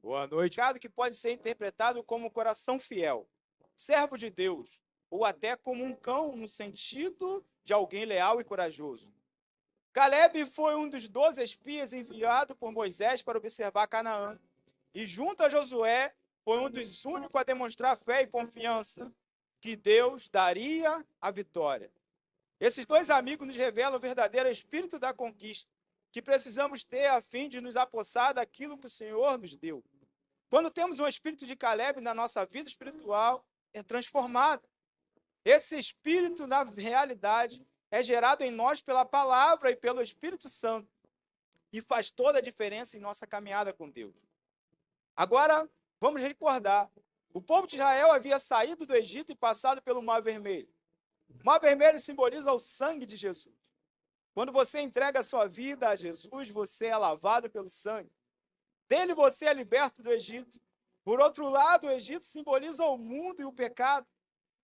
Boa noite. Que pode ser interpretado como coração fiel, servo de Deus, ou até como um cão, no sentido de alguém leal e corajoso. Caleb foi um dos 12 espias enviado por Moisés para observar Canaã. E junto a Josué, foi um dos únicos a demonstrar fé e confiança que Deus daria a vitória. Esses dois amigos nos revelam o verdadeiro espírito da conquista que precisamos ter a fim de nos apossar daquilo que o Senhor nos deu. Quando temos um espírito de Caleb na nossa vida espiritual, é transformada. Esse espírito, na realidade, é gerado em nós pela palavra e pelo Espírito Santo e faz toda a diferença em nossa caminhada com Deus. Agora, vamos recordar. O povo de Israel havia saído do Egito e passado pelo Mar Vermelho. O Mar Vermelho simboliza o sangue de Jesus. Quando você entrega a sua vida a Jesus, você é lavado pelo sangue. Dele você é liberto do Egito. Por outro lado, o Egito simboliza o mundo e o pecado.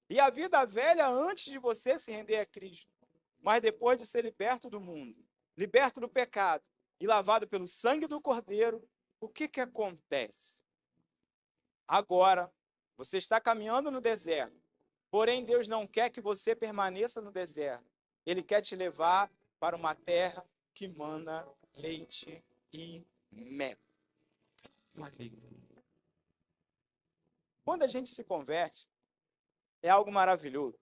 E a vida velha antes de você se render a Cristo. Mas depois de ser liberto do mundo, liberto do pecado e lavado pelo sangue do Cordeiro, o que acontece? Agora, você está caminhando no deserto. Porém, Deus não quer que você permaneça no deserto. Ele quer te levar para uma terra que mana leite e mel. Quando a gente se converte, é algo maravilhoso.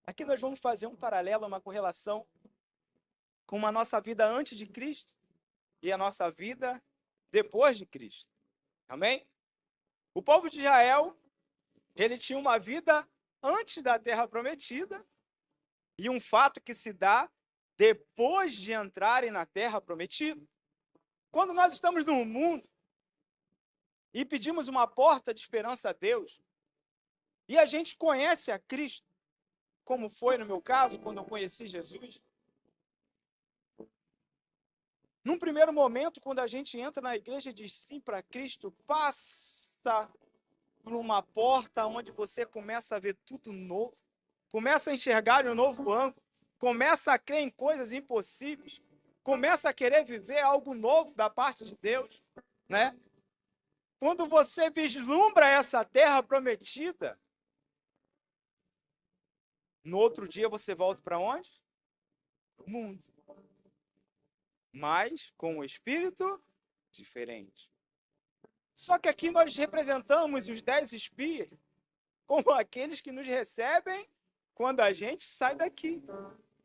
Aqui nós vamos fazer um paralelo, uma correlação com a nossa vida antes de Cristo e a nossa vida depois de Cristo. Amém? O povo de Israel, ele tinha uma vida antes da terra prometida e um fato que se dá depois de entrarem na terra prometida. Quando nós estamos no mundo e pedimos uma porta de esperança a Deus, e a gente conhece a Cristo, como foi no meu caso, quando eu conheci Jesus. Num primeiro momento, quando a gente entra na igreja e diz sim para Cristo, passa por uma porta onde você começa a ver tudo novo, começa a enxergar de um novo ângulo, começa a crer em coisas impossíveis, começa a querer viver algo novo da parte de Deus, né? Quando você vislumbra essa terra prometida, no outro dia você volta para onde? O mundo. Mas com um espírito diferente. Só que aqui nós representamos os 10 espias como aqueles que nos recebem quando a gente sai daqui.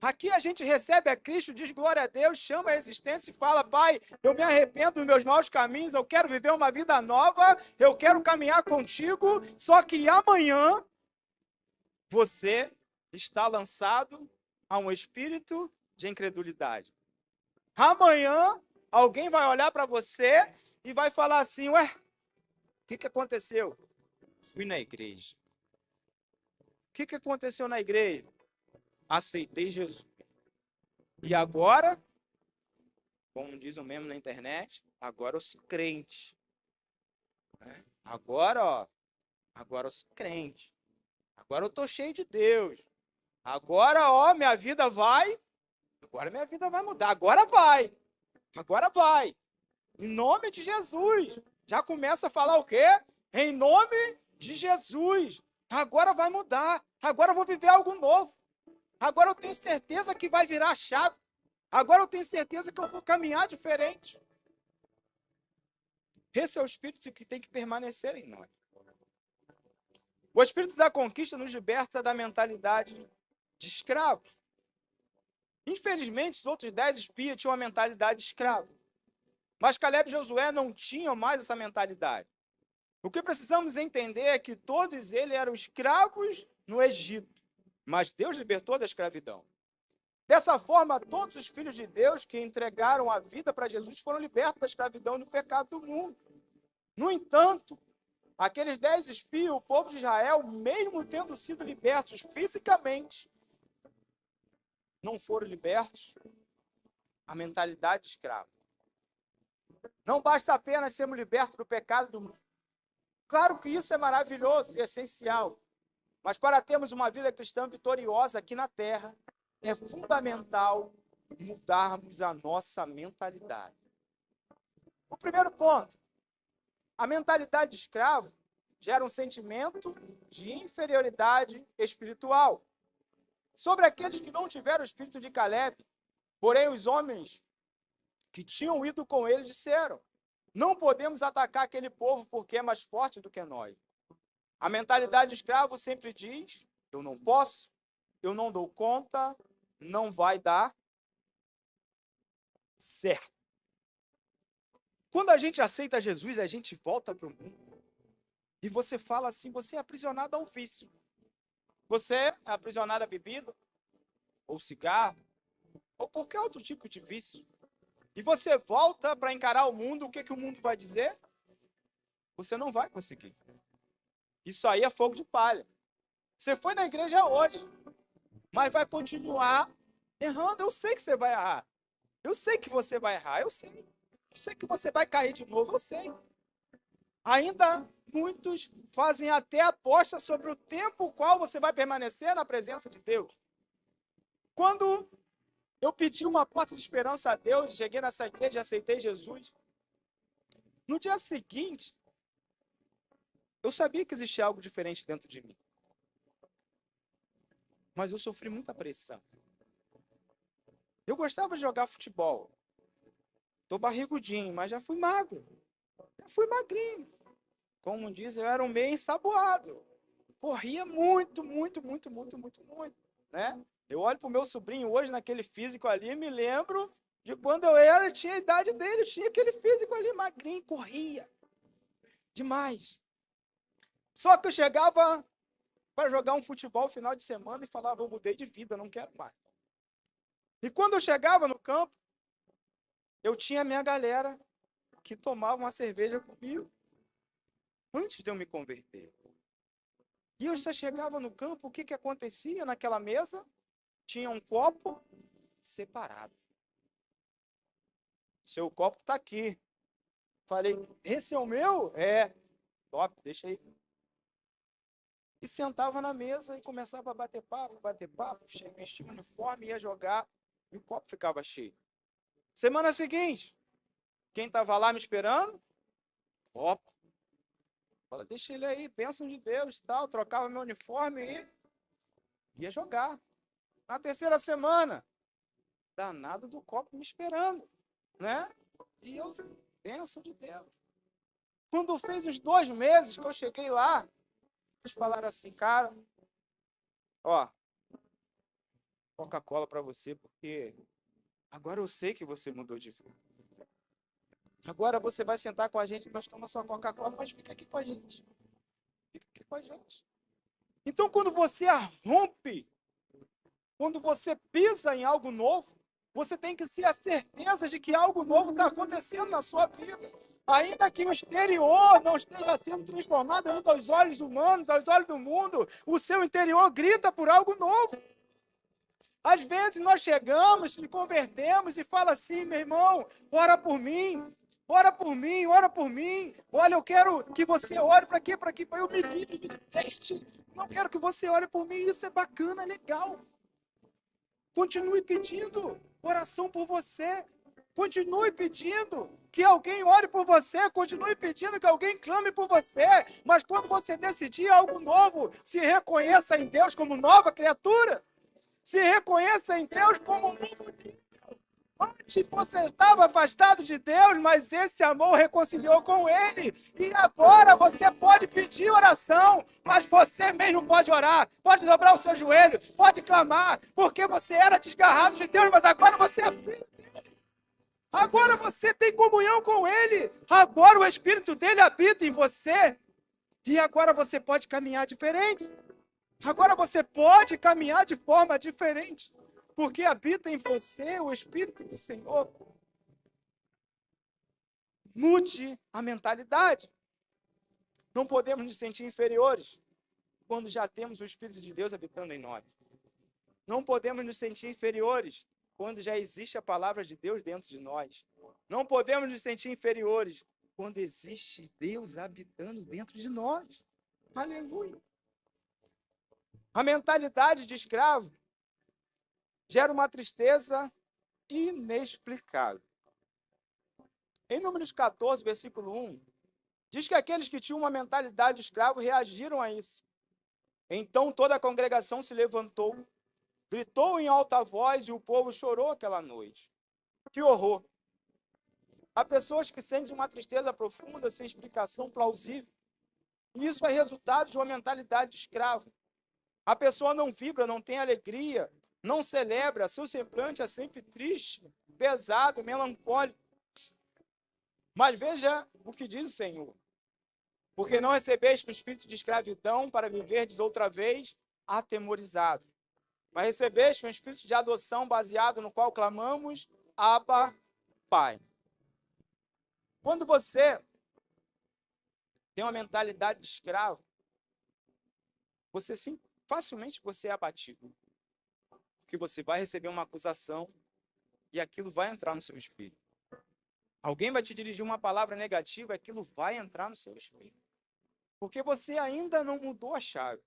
Aqui a gente recebe a Cristo, diz glória a Deus, chama a existência e fala: Pai, eu me arrependo dos meus maus caminhos, eu quero viver uma vida nova, eu quero caminhar contigo, só que amanhã você está lançado a um espírito de incredulidade. Amanhã alguém vai olhar para você e vai falar assim: ué, o que aconteceu? Fui na igreja. O que aconteceu na igreja? Aceitei Jesus. E agora, como diz o mesmo na internet, agora eu sou crente. Agora eu sou crente. Agora eu tô cheio de Deus. Agora, minha vida vai mudar. Agora vai. Em nome de Jesus. Já começa a falar o quê? Em nome de Jesus. Agora vai mudar. Agora eu vou viver algo novo. Agora eu tenho certeza que vai virar a chave. Agora eu tenho certeza que eu vou caminhar diferente. Esse é o espírito que tem que permanecer em nós. O espírito da conquista nos liberta da mentalidade de escravos. Infelizmente, os outros 10 espias tinham uma mentalidade de escravo. Mas Caleb e Josué não tinham mais essa mentalidade. O que precisamos entender é que todos eles eram escravos no Egito, mas Deus libertou da escravidão. Dessa forma, todos os filhos de Deus que entregaram a vida para Jesus foram libertos da escravidão e do pecado do mundo. No entanto, aqueles 10 espias, o povo de Israel, mesmo tendo sido libertos fisicamente, não foram libertos a mentalidade de escravo. Não basta apenas sermos libertos do pecado do mundo. Claro que isso é maravilhoso e essencial, mas para termos uma vida cristã vitoriosa aqui na terra, é fundamental mudarmos a nossa mentalidade. O primeiro ponto, a mentalidade de escravo gera um sentimento de inferioridade espiritual. Sobre aqueles que não tiveram o espírito de Caleb, porém os homens que tinham ido com ele disseram: não podemos atacar aquele povo porque é mais forte do que nós. A mentalidade de escravo sempre diz: eu não posso, eu não dou conta, não vai dar certo. Quando a gente aceita Jesus, a gente volta para o mundo. E você fala assim: você é aprisionado a um vício. Você é aprisionado à bebida, ou cigarro, ou qualquer outro tipo de vício. E você volta para encarar o mundo, o que o mundo vai dizer? Você não vai conseguir. Isso aí é fogo de palha. Você foi na igreja hoje, mas vai continuar errando. Eu sei que você vai errar. Eu sei que você vai errar. Eu sei. Eu sei que você vai cair de novo. Eu sei. Ainda muitos fazem até aposta sobre o tempo qual você vai permanecer na presença de Deus. Quando eu pedi uma porta de esperança a Deus, cheguei nessa igreja e aceitei Jesus, no dia seguinte, eu sabia que existia algo diferente dentro de mim. Mas eu sofri muita pressão. Eu gostava de jogar futebol. Tô barrigudinho, mas já fui magro. Já fui magrinho. Como diz, eu era um meio ensaboado. Corria muito, muito, muito, muito, muito, muito, né? Eu olho pro meu sobrinho hoje naquele físico ali e me lembro de quando eu tinha a idade dele, tinha aquele físico ali magrinho, corria demais. Só que eu chegava para jogar um futebol no final de semana e falava: eu mudei de vida, não quero mais. E quando eu chegava no campo, eu tinha a minha galera que tomava uma cerveja comigo antes de eu me converter. E eu só chegava no campo, o que acontecia naquela mesa? Tinha um copo separado. Seu copo está aqui. Falei: esse é o meu? É. Top, deixa aí. E sentava na mesa e começava a bater papo, vestia o uniforme, ia jogar, e o copo ficava cheio. Semana seguinte, quem estava lá me esperando? Copo. Fala: deixa ele aí, bênção de Deus, tal. Trocava meu uniforme e ia jogar. Na terceira semana, danado do copo me esperando, né? E eu, bênção de Deus. Quando fez uns 2 meses que eu cheguei lá, eles falaram assim: cara, ó, Coca-Cola para você, porque agora eu sei que você mudou de vida. Agora você vai sentar com a gente, nós tomamos sua Coca-Cola, mas fica aqui com a gente. Fica aqui com a gente. Então, quando você rompe, quando você pisa em algo novo, você tem que ter a certeza de que algo novo está acontecendo na sua vida. Ainda que o exterior não esteja sendo transformado ainda aos olhos humanos, aos olhos do mundo, o seu interior grita por algo novo. Às vezes nós chegamos, nos convertemos e fala assim: meu irmão, ora por mim, ora por mim, ora por mim. Olha, eu quero que você ore para quê? Para que eu me livre, me liberte. Não quero que você ore por mim. Isso é bacana, é legal. Continue pedindo oração por você. Continue pedindo que alguém ore por você. Continue pedindo que alguém clame por você. Mas quando você decidir algo novo, se reconheça em Deus como nova criatura. Se reconheça em Deus como um novo nível. Antes você estava afastado de Deus, mas esse amor reconciliou com Ele. E agora você pode pedir oração, mas você mesmo pode orar, pode dobrar o seu joelho, pode clamar, porque você era desgarrado de Deus, mas agora você é filho dele. Agora você tem comunhão com Ele. Agora o Espírito dele habita em você. E agora você pode caminhar diferente. Agora você pode caminhar de forma diferente, porque habita em você o Espírito do Senhor. Mude a mentalidade. Não podemos nos sentir inferiores quando já temos o Espírito de Deus habitando em nós. Não podemos nos sentir inferiores quando já existe a palavra de Deus dentro de nós. Não podemos nos sentir inferiores quando existe Deus habitando dentro de nós. Aleluia. A mentalidade de escravo gera uma tristeza inexplicável. Em Números 14, versículo 1, diz que aqueles que tinham uma mentalidade de escravo reagiram a isso. Então toda a congregação se levantou, gritou em alta voz e o povo chorou aquela noite. Que horror! Há pessoas que sentem uma tristeza profunda sem explicação plausível. E isso é resultado de uma mentalidade de escravo. A pessoa não vibra, não tem alegria, não celebra, seu semblante é sempre triste, pesado, melancólico. Mas veja o que diz o Senhor. Porque não recebeste o espírito de escravidão para viverdes outra vez atemorizado. Mas recebeste um espírito de adoção baseado no qual clamamos, Abba, Pai. Quando você tem uma mentalidade de escravo, você sim, facilmente você é abatido. Porque você vai receber uma acusação e aquilo vai entrar no seu espírito. Alguém vai te dirigir uma palavra negativa, aquilo vai entrar no seu espírito. Porque você ainda não mudou a chave.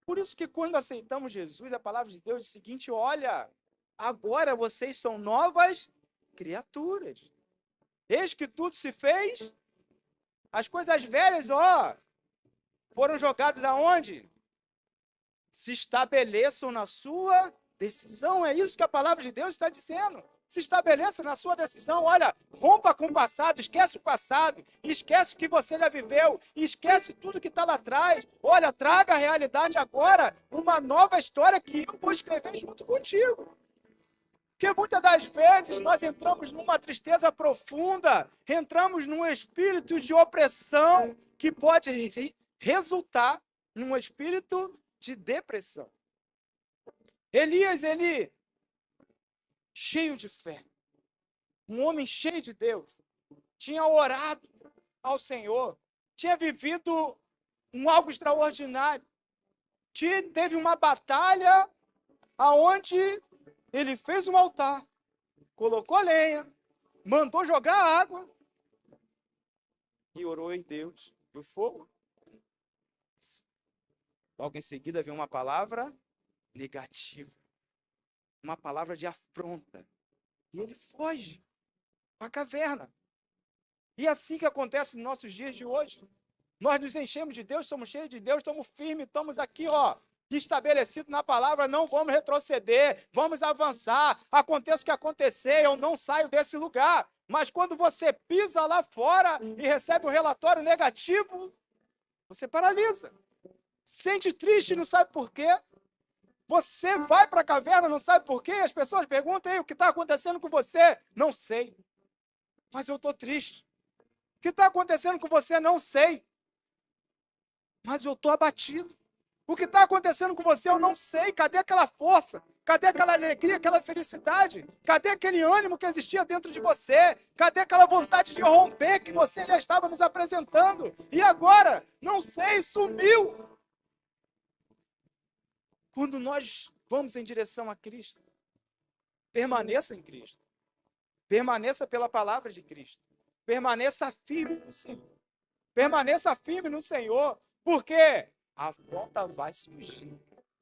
Por isso que quando aceitamos Jesus, a palavra de Deus diz o seguinte: olha, agora vocês são novas criaturas. Eis que tudo se fez, as coisas velhas, ó, foram jogadas aonde? Se estabeleçam na sua decisão. É isso que a palavra de Deus está dizendo. Se estabeleça na sua decisão. Olha, rompa com o passado, esquece o passado, esquece o que você já viveu, esquece tudo que está lá atrás. Olha, traga a realidade agora, uma nova história que eu vou escrever junto contigo. Porque muitas das vezes nós entramos numa tristeza profunda, entramos num espírito de opressão que pode resultar num espírito de depressão. Elias, ele, cheio de fé, um homem cheio de Deus, tinha orado ao Senhor, tinha vivido algo extraordinário, teve uma batalha aonde ele fez um altar, colocou lenha, mandou jogar água e orou em Deus. E o fogo? Logo em seguida veio uma palavra negativa, uma palavra de afronta. E ele foge para a caverna. E é assim que acontece nos nossos dias de hoje. Nós nos enchemos de Deus, somos cheios de Deus, estamos firmes, estamos aqui, ó, estabelecido na palavra, não vamos retroceder, vamos avançar, aconteça o que acontecer, eu não saio desse lugar. Mas quando você pisa lá fora e recebe um relatório negativo, você paralisa. Sente triste, não sabe por quê. Você vai para a caverna, não sabe por quê. As pessoas perguntam, o que está acontecendo com você? Não sei, mas eu estou triste. O que está acontecendo com você? Não sei, mas eu estou abatido. O que está acontecendo com você, eu não sei. Cadê aquela força? Cadê aquela alegria, aquela felicidade? Cadê aquele ânimo que existia dentro de você? Cadê aquela vontade de romper que você já estava nos apresentando? E agora? Não sei, sumiu. Quando nós vamos em direção a Cristo, permaneça em Cristo. Permaneça pela palavra de Cristo. Permaneça firme no Senhor. Permaneça firme no Senhor, porque a volta vai surgir.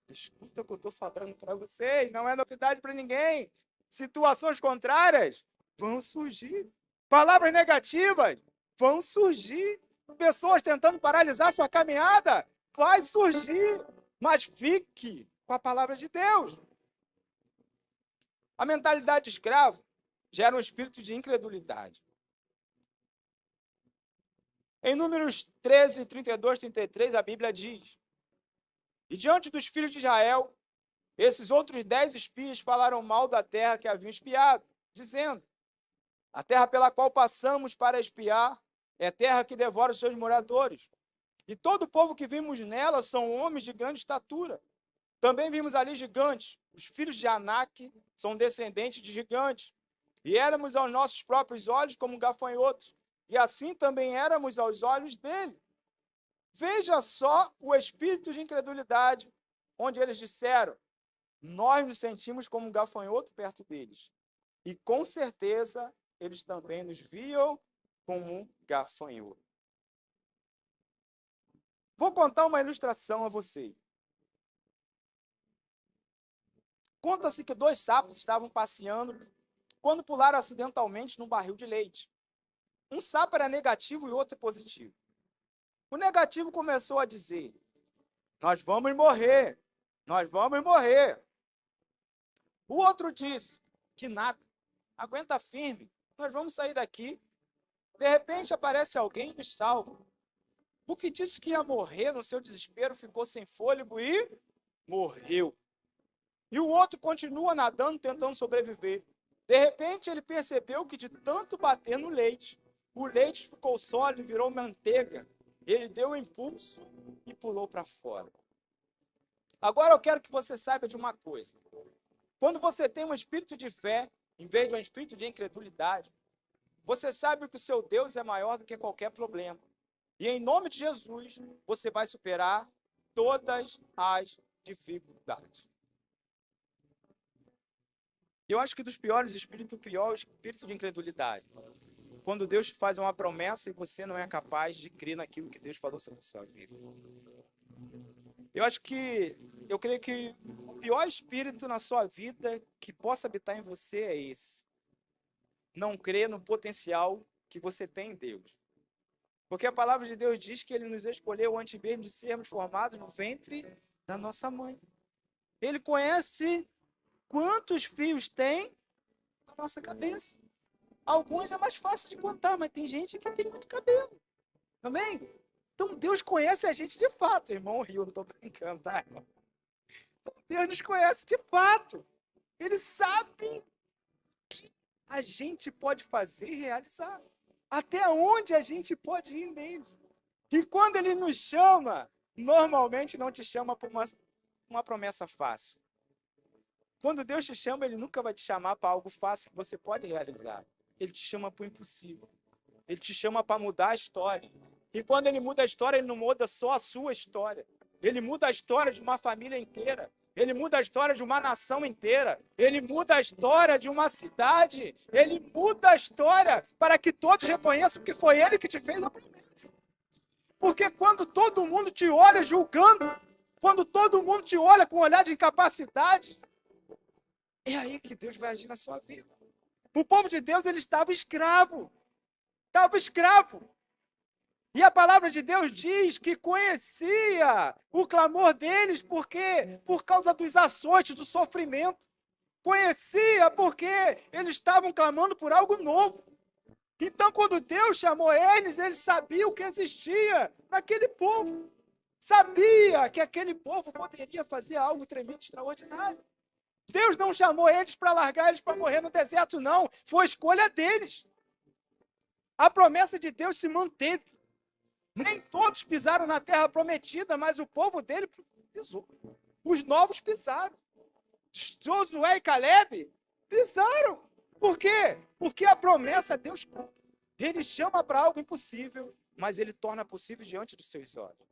Escuta o que eu estou falando para vocês, não é novidade para ninguém. Situações contrárias vão surgir. Palavras negativas vão surgir. Pessoas tentando paralisar sua caminhada, vai surgir. Mas fique com a palavra de Deus. A mentalidade de escravo gera um espírito de incredulidade. Em Números 13, 32, 33, a Bíblia diz: e diante dos filhos de Israel, esses outros 10 espias falaram mal da terra que haviam espiado, dizendo: a terra pela qual passamos para espiar é terra que devora os seus moradores. E todo o povo que vimos nela são homens de grande estatura. Também vimos ali gigantes. Os filhos de Anak são descendentes de gigantes. E éramos aos nossos próprios olhos como gafanhotos. E assim também éramos aos olhos dele. Veja só o espírito de incredulidade, onde eles disseram: nós nos sentimos como um gafanhoto perto deles. E com certeza eles também nos viam como um gafanhoto. Vou contar uma ilustração a você. Conta-se que 2 sapos estavam passeando quando pularam acidentalmente num barril de leite. Um sapo era negativo e outro positivo. O negativo começou a dizer: nós vamos morrer, nós vamos morrer. O outro disse que nada, aguenta firme, nós vamos sair daqui. De repente aparece alguém e nos salva. O que disse que ia morrer no seu desespero ficou sem fôlego e morreu. E o outro continua nadando, tentando sobreviver. De repente ele percebeu que de tanto bater no leite, o leite ficou sólido e virou manteiga. Ele deu um impulso e pulou para fora. Agora eu quero que você saiba de uma coisa. Quando você tem um espírito de fé, em vez de um espírito de incredulidade, você sabe que o seu Deus é maior do que qualquer problema. E em nome de Jesus, você vai superar todas as dificuldades. Eu acho que dos piores espíritos, o pior é o espírito de incredulidade. Quando Deus te faz uma promessa e você não é capaz de crer naquilo que Deus falou sobre a sua vida. Eu creio que o pior espírito na sua vida que possa habitar em você é esse. Não crer no potencial que você tem em Deus. Porque a palavra de Deus diz que Ele nos escolheu antes mesmo de sermos formados no ventre da nossa mãe. Ele conhece quantos fios tem na nossa cabeça. Alguns é mais fácil de contar, mas tem gente que tem muito cabelo. Amém? Então Deus conhece a gente de fato. Irmão Rio, não estou brincando, tá, irmão? Então, Deus nos conhece de fato. Ele sabe o que a gente pode fazer e realizar. Até onde a gente pode ir nele. E quando ele nos chama, normalmente não te chama por uma promessa fácil. Quando Deus te chama, Ele nunca vai te chamar para algo fácil que você pode realizar. Ele te chama para o impossível. Ele te chama para mudar a história. E quando Ele muda a história, Ele não muda só a sua história. Ele muda a história de uma família inteira. Ele muda a história de uma nação inteira. Ele muda a história de uma cidade. Ele muda a história para que todos reconheçam que foi Ele que te fez a promessa. Porque quando todo mundo te olha julgando, quando todo mundo te olha com um olhar de incapacidade, é aí que Deus vai agir na sua vida. O povo de Deus, ele estava escravo. Estava escravo. E a palavra de Deus diz que conhecia o clamor deles, porque por causa dos açoites, do sofrimento. Conhecia porque eles estavam clamando por algo novo. Então, quando Deus chamou eles, eles sabiam o que existia naquele povo. Sabia que aquele povo poderia fazer algo tremendo, extraordinário. Deus não chamou eles para largar eles para morrer no deserto, não. Foi escolha deles. A promessa de Deus se manteve. Nem todos pisaram na terra prometida, mas o povo dele pisou. Os novos pisaram. Josué e Caleb pisaram. Por quê? Porque a promessa Deus cumpre. Ele chama para algo impossível, mas ele torna possível diante dos seus olhos.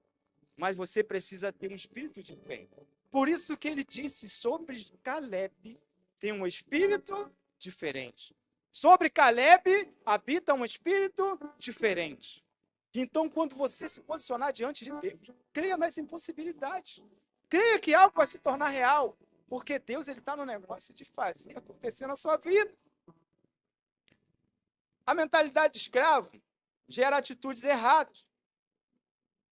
Mas você precisa ter um espírito de fé. Por isso que ele disse sobre Caleb, tem um espírito diferente. Sobre Caleb habita um espírito diferente. Então, quando você se posicionar diante de Deus, creia nas impossibilidades. Creia que algo vai se tornar real. Porque Deus está no negócio de fazer acontecer na sua vida. A mentalidade de escravo gera atitudes erradas.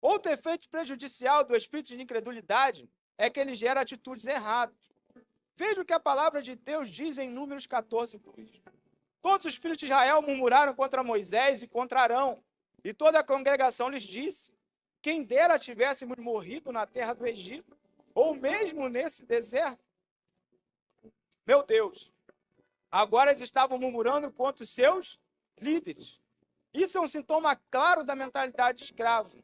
Outro efeito prejudicial do espírito de incredulidade é que ele gera atitudes erradas. Veja o que a palavra de Deus diz em Números 14, 2. Todos os filhos de Israel murmuraram contra Moisés e contra Arão, e toda a congregação lhes disse: quem dera tivéssemos morrido na terra do Egito, ou mesmo nesse deserto. Meu Deus, agora eles estavam murmurando contra os seus líderes. Isso é um sintoma claro da mentalidade de escravo.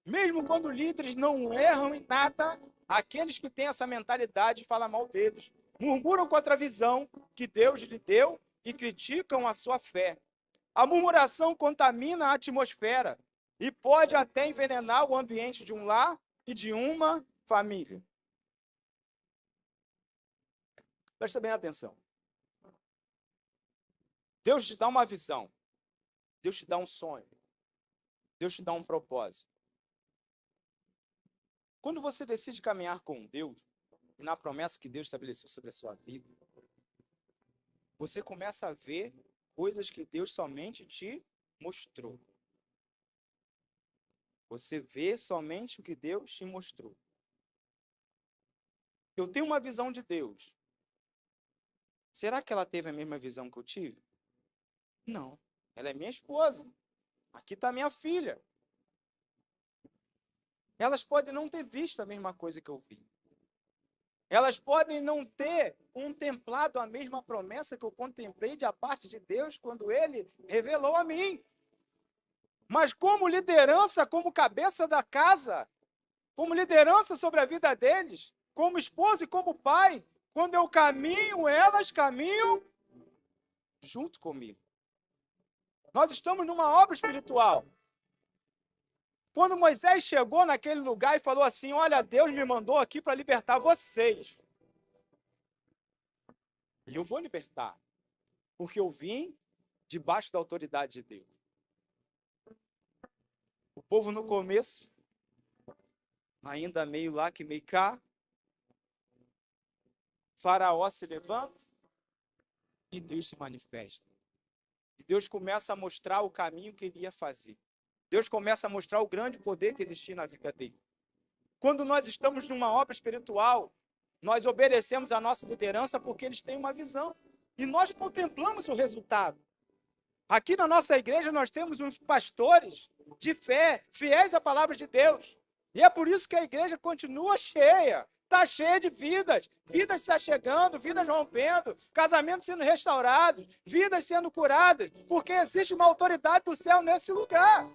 Mesmo quando líderes não erram em nada, aqueles que têm essa mentalidade falam mal deles. Murmuram contra a visão que Deus lhe deu e criticam a sua fé. A murmuração contamina a atmosfera e pode até envenenar o ambiente de um lar e de uma família. Presta bem atenção. Deus te dá uma visão. Deus te dá um sonho. Deus te dá um propósito. Quando você decide caminhar com Deus, e na promessa que Deus estabeleceu sobre a sua vida, você começa a ver coisas que Deus somente te mostrou. Você vê somente o que Deus te mostrou. Eu tenho uma visão de Deus. Será que ela teve a mesma visão que eu tive? Não. Ela é minha esposa. Aqui está minha filha. Elas podem não ter visto a mesma coisa que eu vi. Elas podem não ter contemplado a mesma promessa que eu contemplei da parte de Deus quando Ele revelou a mim. Mas como liderança, como cabeça da casa, como liderança sobre a vida deles, como esposa e como pai, quando eu caminho, elas caminham junto comigo. Nós estamos numa obra espiritual. Quando Moisés chegou naquele lugar e falou assim, olha, Deus me mandou aqui para libertar vocês. E eu vou libertar, porque eu vim debaixo da autoridade de Deus. O povo no começo, ainda meio lá que meio cá, Faraó se levanta e Deus se manifesta. E Deus começa a mostrar o caminho que ele ia fazer. Deus começa a mostrar o grande poder que existia na vida dele. Quando nós estamos numa obra espiritual, nós obedecemos a nossa liderança porque eles têm uma visão. E nós contemplamos o resultado. Aqui na nossa igreja nós temos uns pastores de fé, fiéis à palavra de Deus. E é por isso que a igreja continua cheia. Está cheia de vidas. Vidas se achegando, vidas rompendo, casamentos sendo restaurados, vidas sendo curadas, porque existe uma autoridade do céu nesse lugar.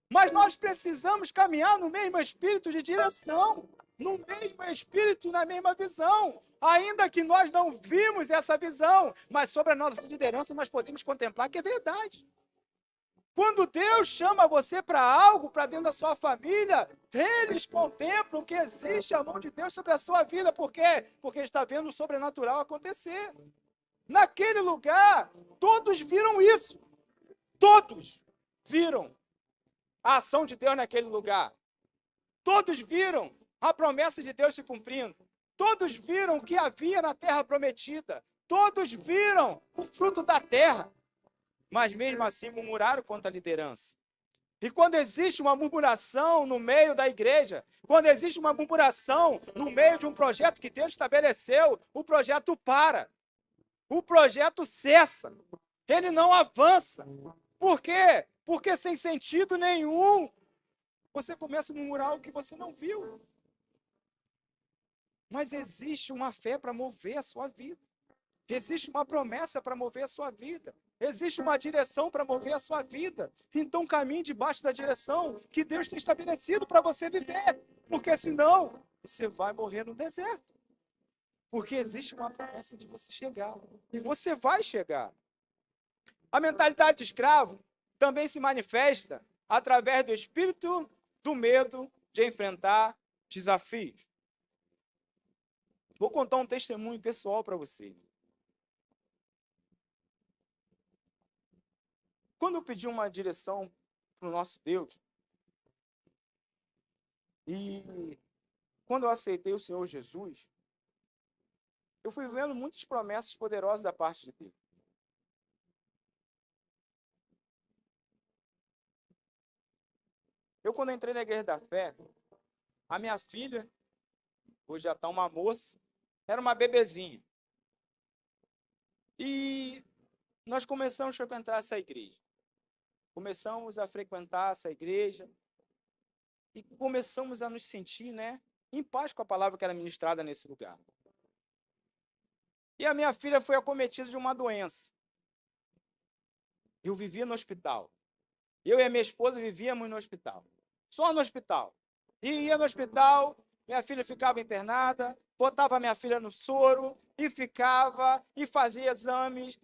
Mas nós precisamos caminhar no mesmo espírito de direção, no mesmo espírito e na mesma visão. Ainda que nós não vimos essa visão, mas sobre a nossa liderança nós podemos contemplar que é verdade. Quando Deus chama você para algo, para dentro da sua família, eles contemplam que existe a mão de Deus sobre a sua vida. Por quê? Porque está vendo o sobrenatural acontecer. Naquele lugar, todos viram isso. Todos viram a ação de Deus naquele lugar. Todos viram a promessa de Deus se cumprindo. Todos viram o que havia na terra prometida. Todos viram o fruto da terra. Mas mesmo assim murmuraram contra a liderança. E quando existe uma murmuração no meio da igreja, quando existe uma murmuração no meio de um projeto que Deus estabeleceu, o projeto para. O projeto cessa. Ele não avança. Por quê? Porque sem sentido nenhum, você começa a murmurar algo que você não viu. Mas existe uma fé para mover a sua vida. Existe uma promessa para mover a sua vida. Existe uma direção para mover a sua vida. Então caminhe debaixo da direção que Deus tem estabelecido para você viver. Porque senão, você vai morrer no deserto. Porque existe uma promessa de você chegar. E você vai chegar. A mentalidade de escravo também se manifesta através do espírito do medo de enfrentar desafios. Vou contar um testemunho pessoal para você. Quando eu pedi uma direção para o nosso Deus, e quando eu aceitei o Senhor Jesus, eu fui vendo muitas promessas poderosas da parte de Deus. Eu, quando entrei na Igreja da Fé, a minha filha, hoje já está uma moça, era uma bebezinha. E nós começamos a frequentar essa igreja. Começamos a frequentar essa igreja e começamos a nos sentir, em paz com a palavra que era ministrada nesse lugar. E a minha filha foi acometida de uma doença. Eu vivia no hospital. Eu e a minha esposa vivíamos no hospital. Só no hospital. E ia no hospital, minha filha ficava internada, botava minha filha no soro, e ficava, e fazia exames,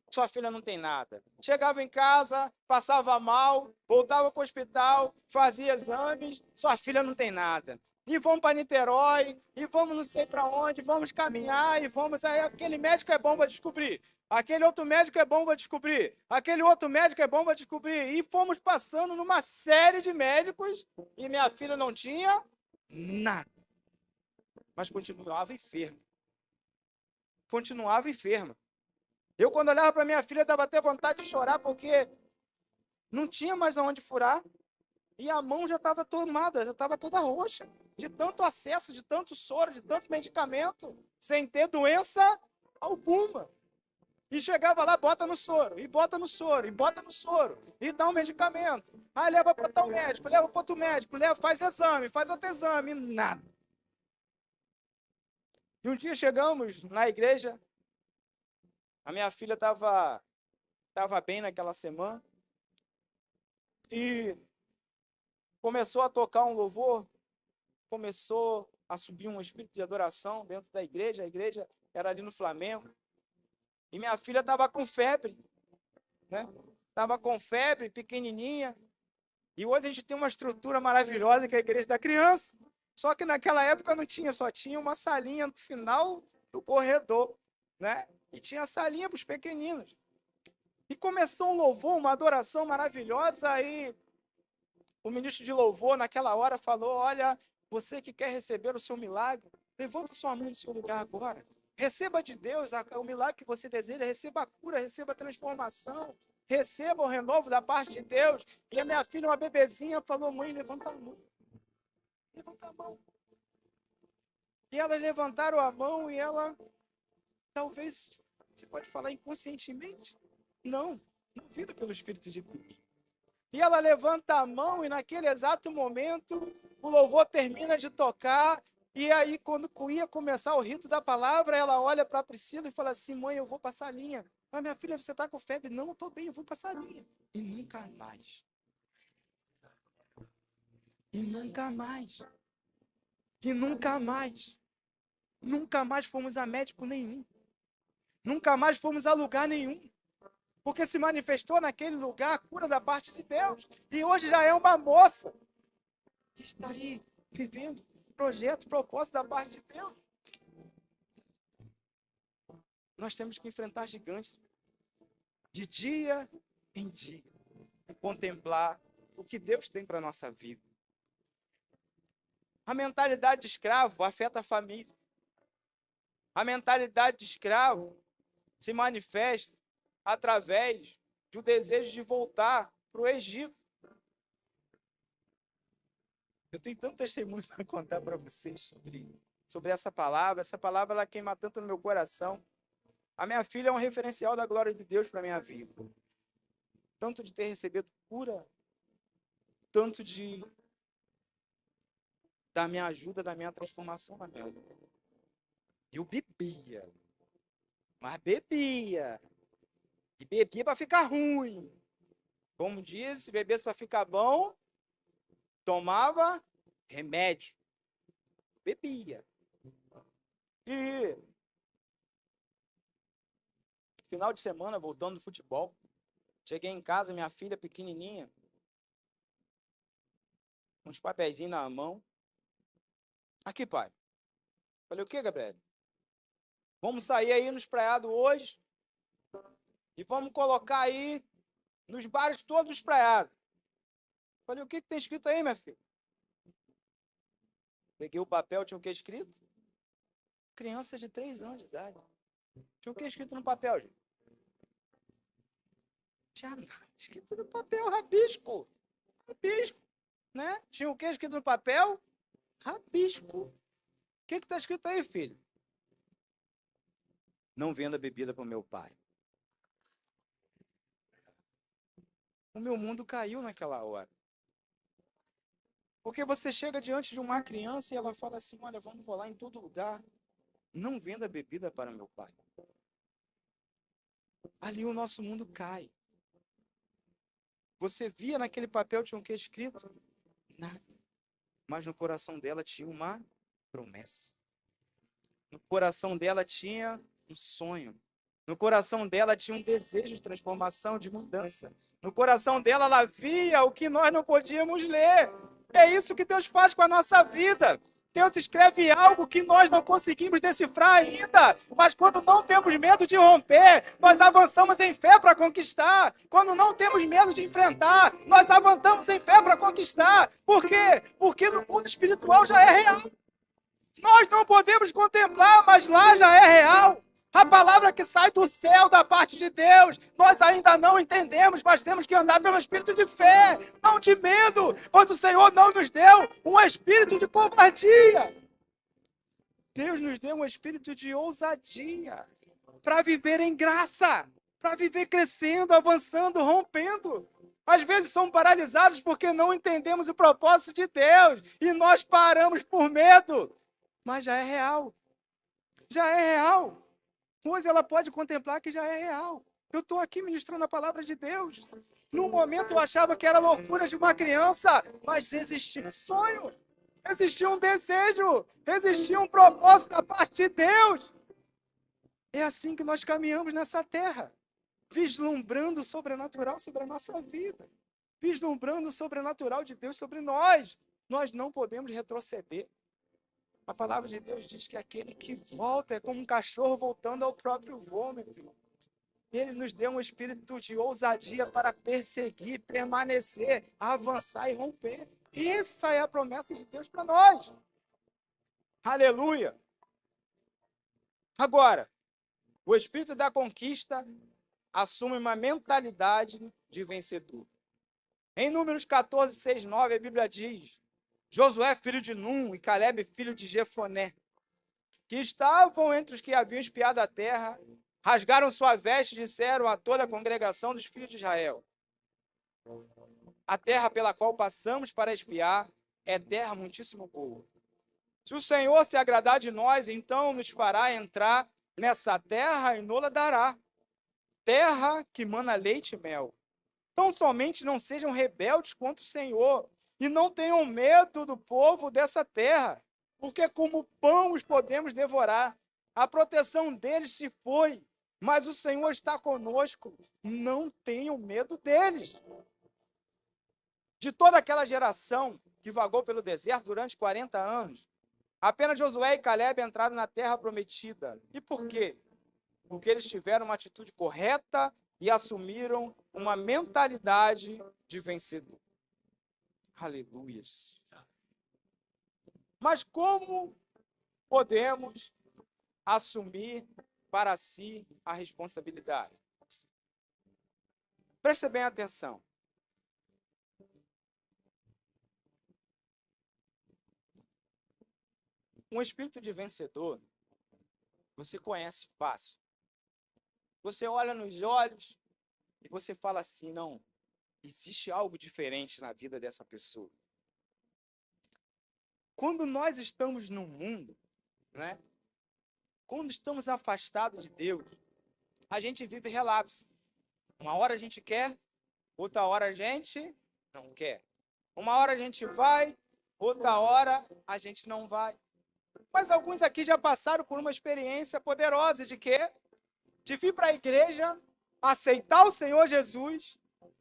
sua filha não tem nada. Chegava em casa, passava mal, voltava para o hospital, fazia exames, sua filha não tem nada. E vamos para Niterói, e vamos não sei para onde, vamos caminhar, e vamos... Aí aquele médico é bom para descobrir. Aquele outro médico é bom para descobrir. Aquele outro médico é bom para descobrir. E fomos passando numa série de médicos, e minha filha não tinha nada. Mas continuava enferma. Continuava enferma. Eu, quando olhava para minha filha, dava até vontade de chorar, porque não tinha mais aonde furar. E a mão já estava tomada, já estava toda roxa, de tanto acesso, de tanto soro, de tanto medicamento, sem ter doença alguma. E chegava lá, bota no soro, e bota no soro, e bota no soro, e dá um medicamento. Aí leva para tal médico, leva para outro médico, leva, faz exame, faz outro exame, nada. E um dia chegamos na igreja, a minha filha estava bem naquela semana, e começou a tocar um louvor, começou a subir um espírito de adoração dentro da igreja, a igreja era ali no Flamengo, e minha filha estava com febre, né? Estava com febre, pequenininha, e hoje a gente tem uma estrutura maravilhosa que é a igreja da criança, só que naquela época não tinha, só tinha uma salinha no final do corredor, né? E tinha salinha para os pequeninos. E começou um louvor, uma adoração maravilhosa, aí o ministro de louvor, naquela hora, falou, olha, você que quer receber o seu milagre, levanta sua mão no seu lugar agora. Receba de Deus o milagre que você deseja, receba a cura, receba a transformação, receba o renovo da parte de Deus. E a minha filha, uma bebezinha, falou, mãe, levanta a mão. Levanta a mão. E elas levantaram a mão e ela, talvez, você pode falar inconscientemente? Não, movida pelo Espírito de Deus. E ela levanta a mão e naquele exato momento o louvor termina de tocar. E aí, quando ia começar o rito da palavra, ela olha para a Priscila e fala assim, mãe, eu vou passar a linha. Mas minha filha, você está com febre? Não, estou bem, eu vou passar a linha. E nunca mais. E nunca mais. E nunca mais. Nunca mais fomos a médico nenhum. Nunca mais fomos a lugar nenhum. Porque se manifestou naquele lugar a cura da parte de Deus. E hoje já é uma moça que está aí vivendo projeto, propósito da parte de Deus. Nós temos que enfrentar gigantes de dia em dia e contemplar o que Deus tem para a nossa vida. A mentalidade de escravo afeta a família. A mentalidade de escravo se manifesta através do desejo de voltar para o Egito. Eu tenho tanto testemunho para contar para vocês sobre essa palavra. Essa palavra ela queima tanto no meu coração. A minha filha é um referencial da glória de Deus para a minha vida. Tanto de ter recebido cura, tanto da minha ajuda, da minha transformação na minha vida. Eu bebia, mas bebia. E bebia para ficar ruim. Como diz, se bebesse para ficar bom, tomava remédio. Bebia. E final de semana, voltando do futebol, cheguei em casa, minha filha pequenininha, uns papeizinhos na mão. Aqui, pai. Falei, o que, Gabriel? Vamos sair aí no espraiado hoje e vamos colocar aí nos bares todos os espraiados. Falei, o que tem escrito aí, minha filha? Peguei o papel, tinha o que escrito? Criança de 3 anos de idade. Tinha o que escrito no papel, gente? Tinha nada escrito no papel, rabisco. Rabisco, né? Tinha o que escrito no papel? Rabisco. O que está escrito aí, filho? Não venda bebida para o meu pai. O meu mundo caiu naquela hora. Porque você chega diante de uma criança e ela fala assim, olha, vamos rolar em todo lugar. Não venda bebida para meu pai. Ali o nosso mundo cai. Você via naquele papel, tinha o que escrito? Nada. Mas no coração dela tinha uma promessa. No coração dela tinha um sonho. No coração dela tinha um desejo de transformação, de mudança. No coração dela, ela via o que nós não podíamos ler. É isso que Deus faz com a nossa vida. Deus escreve algo que nós não conseguimos decifrar ainda. Mas quando não temos medo de romper, nós avançamos em fé para conquistar. Quando não temos medo de enfrentar, nós avançamos em fé para conquistar. Por quê? Porque no mundo espiritual já é real. Nós não podemos contemplar, mas lá já é real. A palavra que sai do céu da parte de Deus, nós ainda não entendemos, mas temos que andar pelo espírito de fé, não de medo, pois o Senhor não nos deu um espírito de covardia. Deus nos deu um espírito de ousadia para viver em graça, para viver crescendo, avançando, rompendo. Às vezes somos paralisados porque não entendemos o propósito de Deus e nós paramos por medo, mas já é real. Já é real. Hoje ela pode contemplar que já é real. Eu estou aqui ministrando a palavra de Deus. No momento eu achava que era loucura de uma criança, mas existia um sonho, existia um desejo, existia um propósito da parte de Deus. É assim que nós caminhamos nessa terra, vislumbrando o sobrenatural sobre a nossa vida, vislumbrando o sobrenatural de Deus sobre nós. Nós não podemos retroceder. A palavra de Deus diz que aquele que volta é como um cachorro voltando ao próprio vômito. Ele nos deu um espírito de ousadia para perseguir, permanecer, avançar e romper. Essa é a promessa de Deus para nós. Aleluia! Agora, o espírito da conquista assume uma mentalidade de vencedor. Em Números 14, 6, 9, a Bíblia diz: Josué, filho de Num, e Calebe, filho de Jefoné, que estavam entre os que haviam espiado a terra, rasgaram sua veste e disseram a toda a congregação dos filhos de Israel: a terra pela qual passamos para espiar é terra muitíssimo boa. Se o Senhor se agradar de nós, então nos fará entrar nessa terra e nos dará. Terra que mana leite e mel. Tão somente não sejam rebeldes contra o Senhor e não tenham medo do povo dessa terra, porque como pão os podemos devorar. A proteção deles se foi, mas o Senhor está conosco. Não tenham medo deles. De toda aquela geração que vagou pelo deserto durante 40 anos, apenas Josué e Calebe entraram na terra prometida. E por quê? Porque eles tiveram uma atitude correta e assumiram uma mentalidade de vencedor. Aleluia. Mas como podemos assumir para si a responsabilidade? Preste bem atenção. Um espírito de vencedor, você conhece fácil. Você olha nos olhos e você fala assim: não, existe algo diferente na vida dessa pessoa. Quando nós estamos no mundo, né? Quando estamos afastados de Deus, a gente vive relapso. Uma hora a gente quer, outra hora a gente não quer. Uma hora a gente vai, outra hora a gente não vai. Mas alguns aqui já passaram por uma experiência poderosa de quê? De vir para a igreja, aceitar o Senhor Jesus,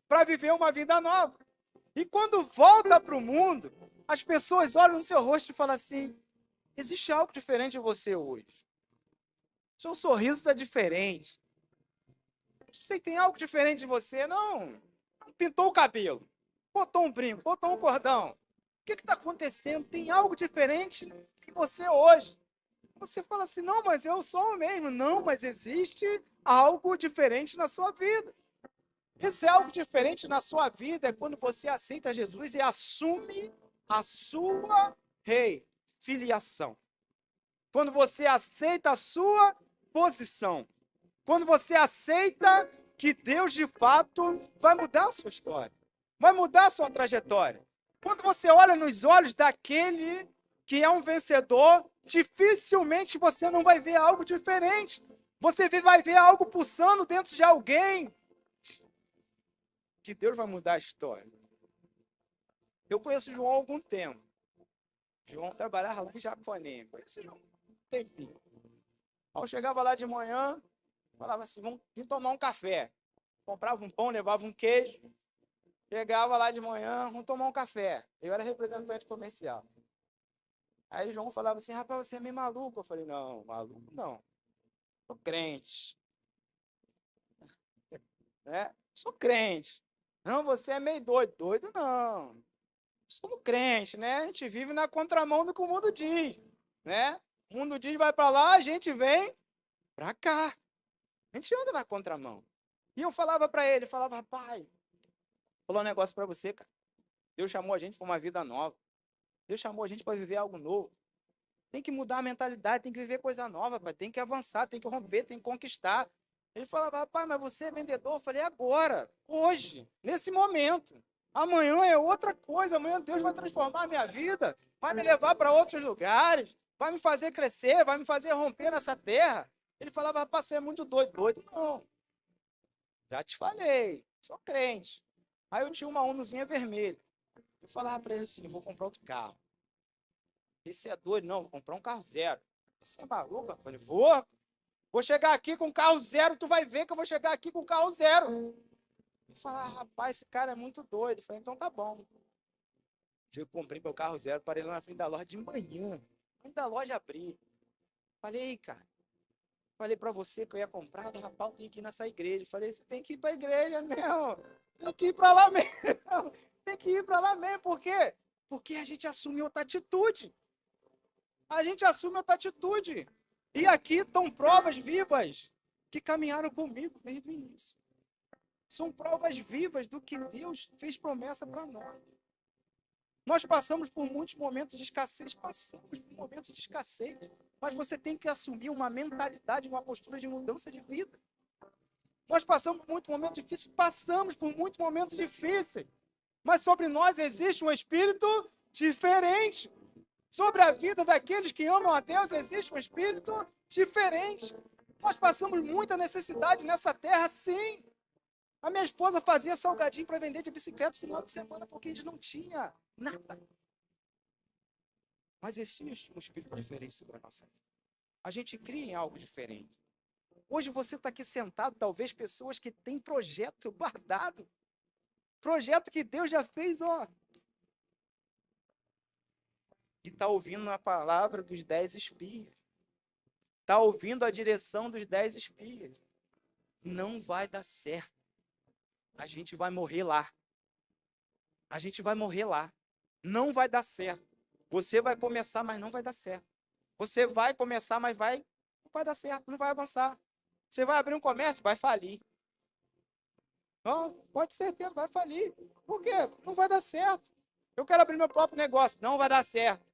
para viver uma vida nova. E quando volta para o mundo, as pessoas olham no seu rosto e falam assim: existe algo diferente em você hoje. Seu sorriso está diferente. Não sei, tem algo diferente de você? Não. Pintou o cabelo, botou um brinco, botou um cordão. O que está acontecendo? Tem algo diferente em você hoje. Você fala assim: não, mas eu sou o mesmo. Não, mas existe algo diferente na sua vida. Esse algo diferente na sua vida é quando você aceita Jesus e assume a sua filiação. Quando você aceita a sua posição. Quando você aceita que Deus, de fato, vai mudar a sua história. Vai mudar a sua trajetória. Quando você olha nos olhos daquele que é um vencedor, dificilmente você não vai ver algo diferente. Você vai ver algo pulsando dentro de alguém. Que Deus vai mudar a história. Eu conheço João há algum tempo. João trabalhava lá em Japonês. Conheço João há um tempinho. Eu chegava lá de manhã, falava assim: vamos vir tomar um café. Comprava um pão, levava um queijo. Chegava lá de manhã, vamos tomar um café. Eu era representante comercial. Aí João falava assim: rapaz, você é meio maluco. Eu falei: não, maluco não. Sou crente. Né? Sou crente. Não, você é meio doido. Doido não. Somos crente, né? A gente vive na contramão do que o mundo diz, né? O mundo diz vai para lá, a gente vem para cá. A gente anda na contramão. E eu falava para ele, falava, rapaz, vou falar um negócio para você, cara. Deus chamou a gente para uma vida nova. Deus chamou a gente para viver algo novo. Tem que mudar a mentalidade, tem que viver coisa nova, pai. Tem que avançar, tem que romper, tem que conquistar. Ele falava, rapaz, mas você é vendedor? Eu falei, agora, hoje, nesse momento. Amanhã é outra coisa, amanhã Deus vai transformar a minha vida, vai me levar para outros lugares, vai me fazer crescer, vai me fazer romper nessa terra. Ele falava, rapaz, você é muito doido. Doido não, já te falei, sou crente. Aí eu tinha uma Unozinha vermelha. Eu falava para ele assim, vou comprar outro carro. Esse é doido, não, vou comprar um carro zero. Você é maluco? Eu falei, vou chegar aqui com carro zero, tu vai ver que eu vou chegar aqui com carro zero. Eu falei, rapaz, esse cara é muito doido. Eu falei, então tá bom. Eu comprei meu carro zero, parei lá na frente da loja de manhã. Antes da loja abrir. Falei, cara, falei pra você que eu ia comprar, rapaz, eu tenho que ir nessa igreja. Falei, você tem que ir pra igreja mesmo. Tem que ir pra lá mesmo. Tem que ir pra lá mesmo. Por quê? Porque a gente assume outra atitude. A gente assume outra atitude. E aqui estão provas vivas que caminharam comigo desde o início. São provas vivas do que Deus fez promessa para nós. Nós passamos por muitos momentos de escassez, mas você tem que assumir uma mentalidade, uma postura de mudança de vida. Nós passamos por muitos momentos difíceis, mas sobre nós existe um espírito diferente. Sobre a vida daqueles que amam a Deus existe um espírito diferente. Nós passamos muita necessidade nessa terra, sim. A minha esposa fazia salgadinho para vender de bicicleta no final de semana, porque a gente não tinha nada. Mas existe um espírito diferente sobre a nossa vida. A gente cria em algo diferente. Hoje você está aqui sentado, talvez pessoas que têm projeto guardado. Projeto que Deus já fez, ó. E está ouvindo a palavra dos 10 espias. Está ouvindo a direção dos 10 espias. Não vai dar certo. A gente vai morrer lá. A gente vai morrer lá. Não vai dar certo. Você vai começar, mas não vai dar certo. Você vai começar, mas não vai dar certo, não vai avançar. Você vai abrir um comércio, vai falir. Não, pode ter certeza, vai falir. Por quê? Não vai dar certo. Eu quero abrir meu próprio negócio, não vai dar certo.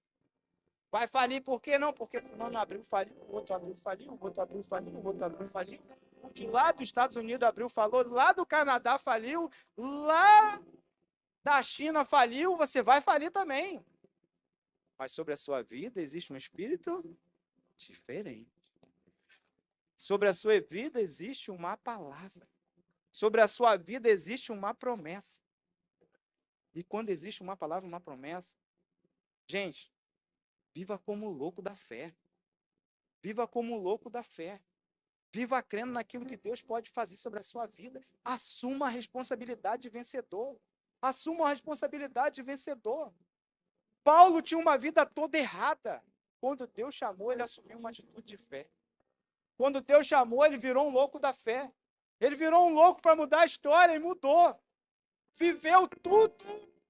Vai falir, por quê? Não, porque fulano abriu, faliu, o outro abriu, faliu, o outro abriu, faliu, o outro abriu, faliu. O de lá dos Estados Unidos abriu, falou, lá do Canadá faliu, lá da China faliu, você vai falir também. Mas sobre a sua vida existe um espírito diferente. Sobre a sua vida existe uma palavra. Sobre a sua vida existe uma promessa. E quando existe uma palavra, uma promessa, gente, viva como louco da fé. Viva como louco da fé. Viva crendo naquilo que Deus pode fazer sobre a sua vida. Assuma a responsabilidade de vencedor. Assuma a responsabilidade de vencedor. Paulo tinha uma vida toda errada. Quando Deus chamou, ele assumiu uma atitude de fé. Quando Deus chamou, ele virou um louco da fé. Ele virou um louco para mudar a história e mudou. Viveu tudo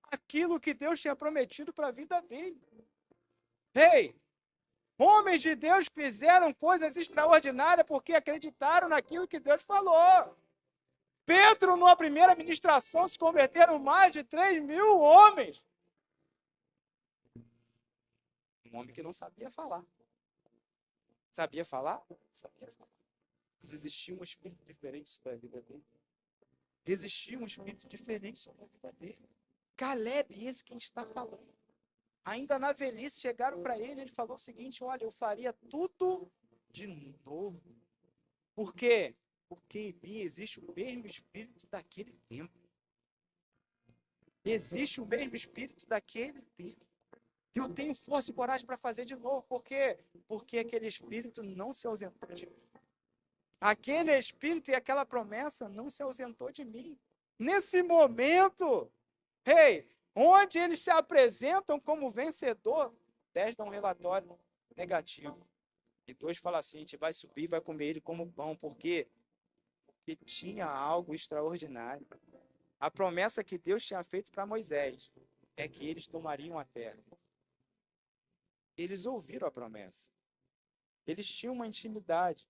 aquilo que Deus tinha prometido para a vida dele. Ei, homens de Deus fizeram coisas extraordinárias porque acreditaram naquilo que Deus falou. Pedro, numa primeira ministração, se converteram mais de 3.000 homens. Um homem que não sabia falar. Sabia falar? Sabia falar. Mas existia um espírito diferente sobre a vida dele. Existia um espírito diferente sobre a vida dele. Caleb, esse que a gente está falando. Ainda na velhice chegaram para ele, ele falou o seguinte, olha, eu faria tudo de novo. Por quê? Porque em mim existe o mesmo espírito daquele tempo. Existe o mesmo espírito daquele tempo. Eu tenho força e coragem para fazer de novo. Por quê? Porque aquele espírito não se ausentou de mim. Aquele espírito e aquela promessa não se ausentou de mim. Nesse momento, onde eles se apresentam como vencedor, 10 dão um relatório negativo. E 2 falam assim, a gente vai subir e vai comer ele como pão. Por quê? Porque tinha algo extraordinário. A promessa que Deus tinha feito para Moisés é que eles tomariam a terra. Eles ouviram a promessa. Eles tinham uma intimidade.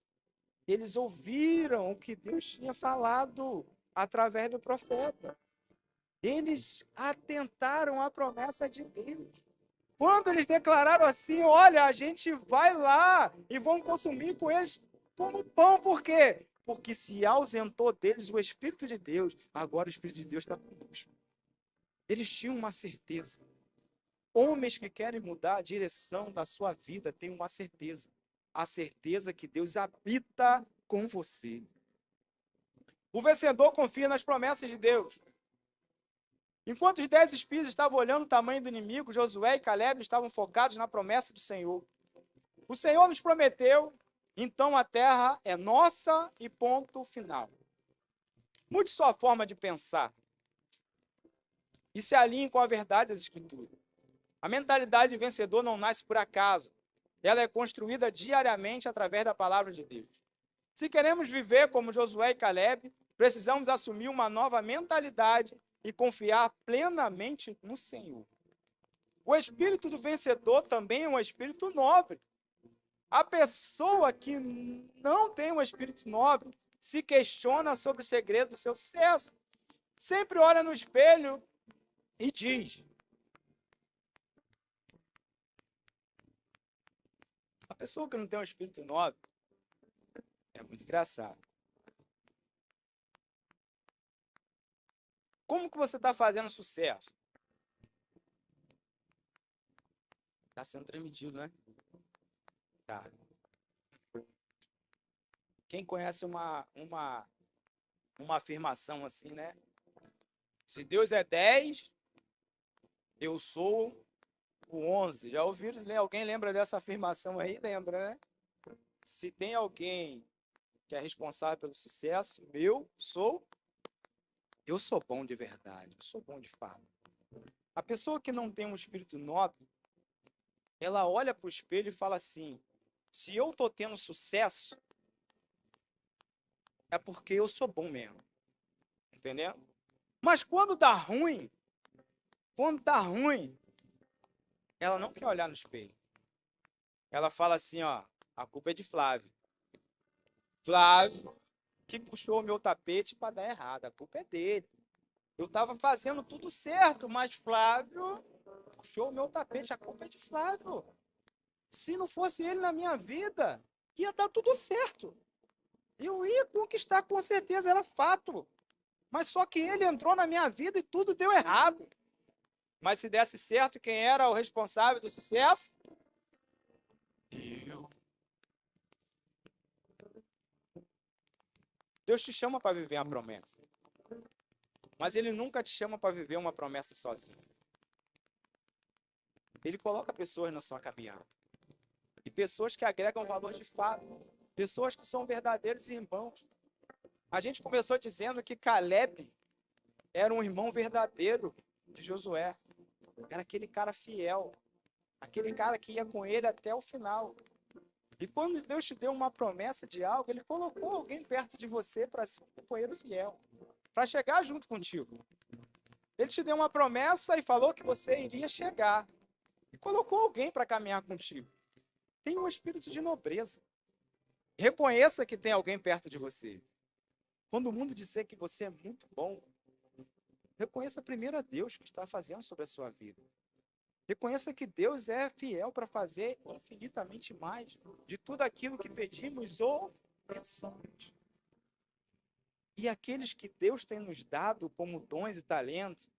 Eles ouviram o que Deus tinha falado através do profeta. Eles atentaram à promessa de Deus. Quando eles declararam assim, olha, a gente vai lá e vão consumir com eles como pão, por quê? Porque se ausentou deles o Espírito de Deus, agora o Espírito de Deus está conosco. Eles tinham uma certeza. Homens que querem mudar a direção da sua vida têm uma certeza. A certeza que Deus habita com você. O vencedor confia nas promessas de Deus. Enquanto os 10 espias estavam olhando o tamanho do inimigo, Josué e Caleb estavam focados na promessa do Senhor. O Senhor nos prometeu, então a terra é nossa e ponto final. Mude sua forma de pensar e se alinhe com a verdade das Escrituras. A mentalidade de vencedor não nasce por acaso. Ela é construída diariamente através da palavra de Deus. Se queremos viver como Josué e Caleb, precisamos assumir uma nova mentalidade e confiar plenamente no Senhor. O espírito do vencedor também é um espírito nobre. A pessoa que não tem um espírito nobre se questiona sobre o segredo do seu sucesso. Sempre olha no espelho e diz: a pessoa que não tem um espírito nobre é muito engraçado. Como que você está fazendo sucesso? Está sendo transmitido, né? Tá. Quem conhece uma afirmação assim, né? Se Deus é 10, eu sou o 11. Já ouviram? Alguém lembra dessa afirmação aí? Lembra, né? Se tem alguém que é responsável pelo sucesso, eu sou bom de verdade, eu sou bom de fato. A pessoa que não tem um espírito nobre, ela olha para o espelho e fala assim: se eu estou tendo sucesso, é porque eu sou bom mesmo. Entendeu? Mas quando dá ruim, ela não quer olhar no espelho. Ela fala assim, ó, a culpa é de Flávio. Flávio que puxou o meu tapete para dar errado, a culpa é dele. Eu estava fazendo tudo certo, mas Flávio puxou o meu tapete, a culpa é de Flávio. Se não fosse ele na minha vida, ia dar tudo certo. Eu ia conquistar com certeza, era fato. Mas só que ele entrou na minha vida e tudo deu errado. Mas se desse certo, quem era o responsável do sucesso? Eu. Deus te chama para viver uma promessa. Mas ele nunca te chama para viver uma promessa sozinho. Ele coloca pessoas na sua caminhada. E pessoas que agregam valor de fato. Pessoas que são verdadeiros irmãos. A gente começou dizendo que Caleb era um irmão verdadeiro de Josué. Era aquele cara fiel. Aquele cara que ia com ele até o final. E quando Deus te deu uma promessa de algo, ele colocou alguém perto de você para ser um companheiro fiel. Para chegar junto contigo. Ele te deu uma promessa e falou que você iria chegar. E colocou alguém para caminhar contigo. Tenha um espírito de nobreza. Reconheça que tem alguém perto de você. Quando o mundo disser que você é muito bom, reconheça primeiro a Deus que está fazendo sobre a sua vida. Reconheça que Deus é fiel para fazer infinitamente mais de tudo aquilo que pedimos ou pensamos. E aqueles que Deus tem nos dado como dons e talentos,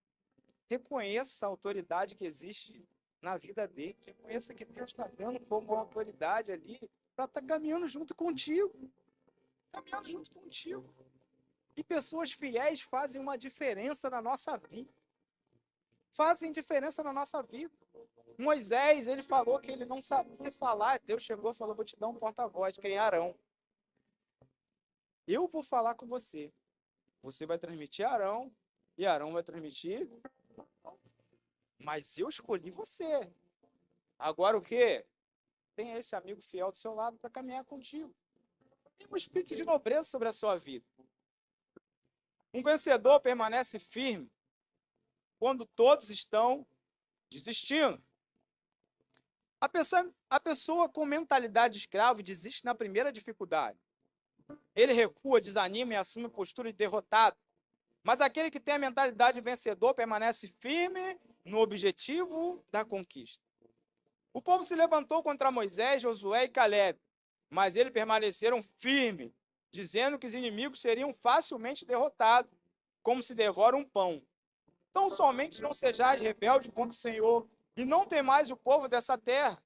reconheça a autoridade que existe na vida dele. Reconheça que Deus está dando como autoridade ali para estar caminhando junto contigo. Caminhando junto contigo. E pessoas fiéis fazem uma diferença na nossa vida. Fazem diferença na nossa vida. Moisés, ele falou que ele não sabia falar. Deus chegou e falou: vou te dar um porta-voz, quem é Arão. Eu vou falar com você. Você vai transmitir Arão e Arão vai transmitir. Mas eu escolhi você. Agora o quê? Tenha esse amigo fiel do seu lado para caminhar contigo. Tem um espírito de nobreza sobre a sua vida. Um vencedor permanece firme quando todos estão desistindo. A pessoa com mentalidade de escravo desiste na primeira dificuldade. Ele recua, desanima e assume postura de derrotado. Mas aquele que tem a mentalidade de vencedor permanece firme no objetivo da conquista. O povo se levantou contra Moisés, Josué e Caleb, mas eles permaneceram firmes, dizendo que os inimigos seriam facilmente derrotados, como se devora um pão. Então somente não sejais rebelde contra o Senhor, e não temais o povo dessa terra.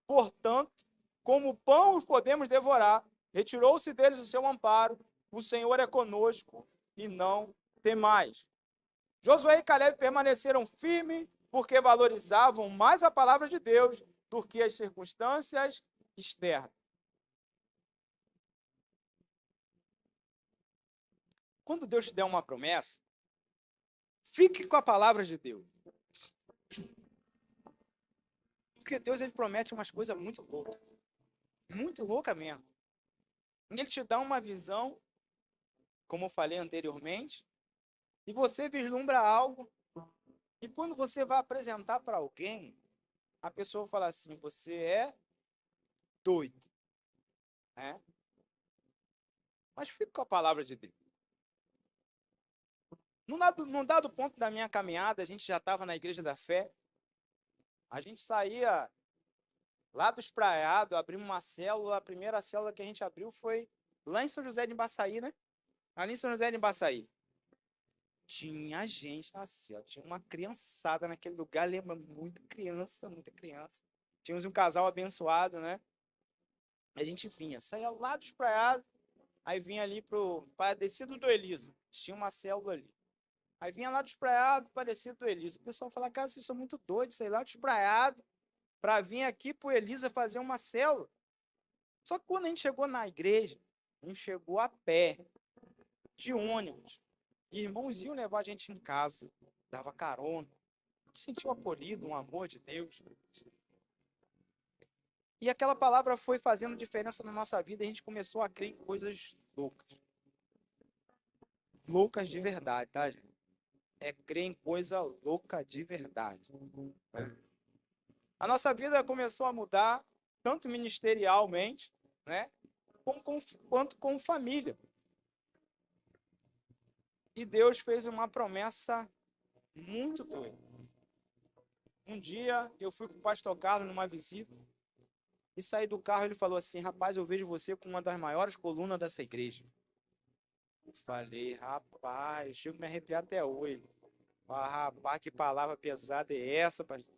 Portanto, como pão os podemos devorar, retirou-se deles o seu amparo, o Senhor é conosco, e não temais. Josué e Caleb permaneceram firmes, porque valorizavam mais a palavra de Deus do que as circunstâncias externas. Quando Deus te der uma promessa, fique com a palavra de Deus. Porque Deus ele promete umas coisas muito louca mesmo. Ele te dá uma visão, como eu falei anteriormente, e você vislumbra algo, e quando você vai apresentar para alguém, a pessoa fala assim, você é doido, né? Mas fica com a palavra de Deus. Num dado ponto da minha caminhada, a gente já estava na Igreja da Fé, a gente saía lá do Espraiado, abrimos uma célula, a primeira célula que a gente abriu foi lá em São José de Embaçaí, né? Ali em São José de Embaçaí. Tinha gente na célula, tinha uma criançada naquele lugar, lembra? Muita criança, muita criança. Tínhamos um casal abençoado, né? A gente vinha, saía lá do Espraiado, aí vinha ali para Descido do Elisa. Tinha uma célula ali. Aí vinha lá do Espraiado, parecido do Elisa. O pessoal fala, cara, vocês são muito doidos, sei lá do Espraiado, para vir aqui pro Elisa fazer uma célula. Só que quando a gente chegou na igreja, a gente chegou a pé, de ônibus. E irmãos iam levar a gente em casa, dava carona. A gente sentiu acolhido, um amor de Deus. E aquela palavra foi fazendo diferença na nossa vida e a gente começou a crer em coisas loucas. Loucas de verdade, tá, gente? É crer em coisa louca de verdade. Né? A nossa vida começou a mudar, tanto ministerialmente, né? Quanto com família. E Deus fez uma promessa muito doida. Um dia eu fui com o pastor Carlos numa visita e saí do carro e ele falou assim, rapaz, eu vejo você com uma das maiores colunas dessa igreja. Eu falei, rapaz, chego a me arrepiar até hoje. Ah, rapaz, que palavra pesada é essa, pastor?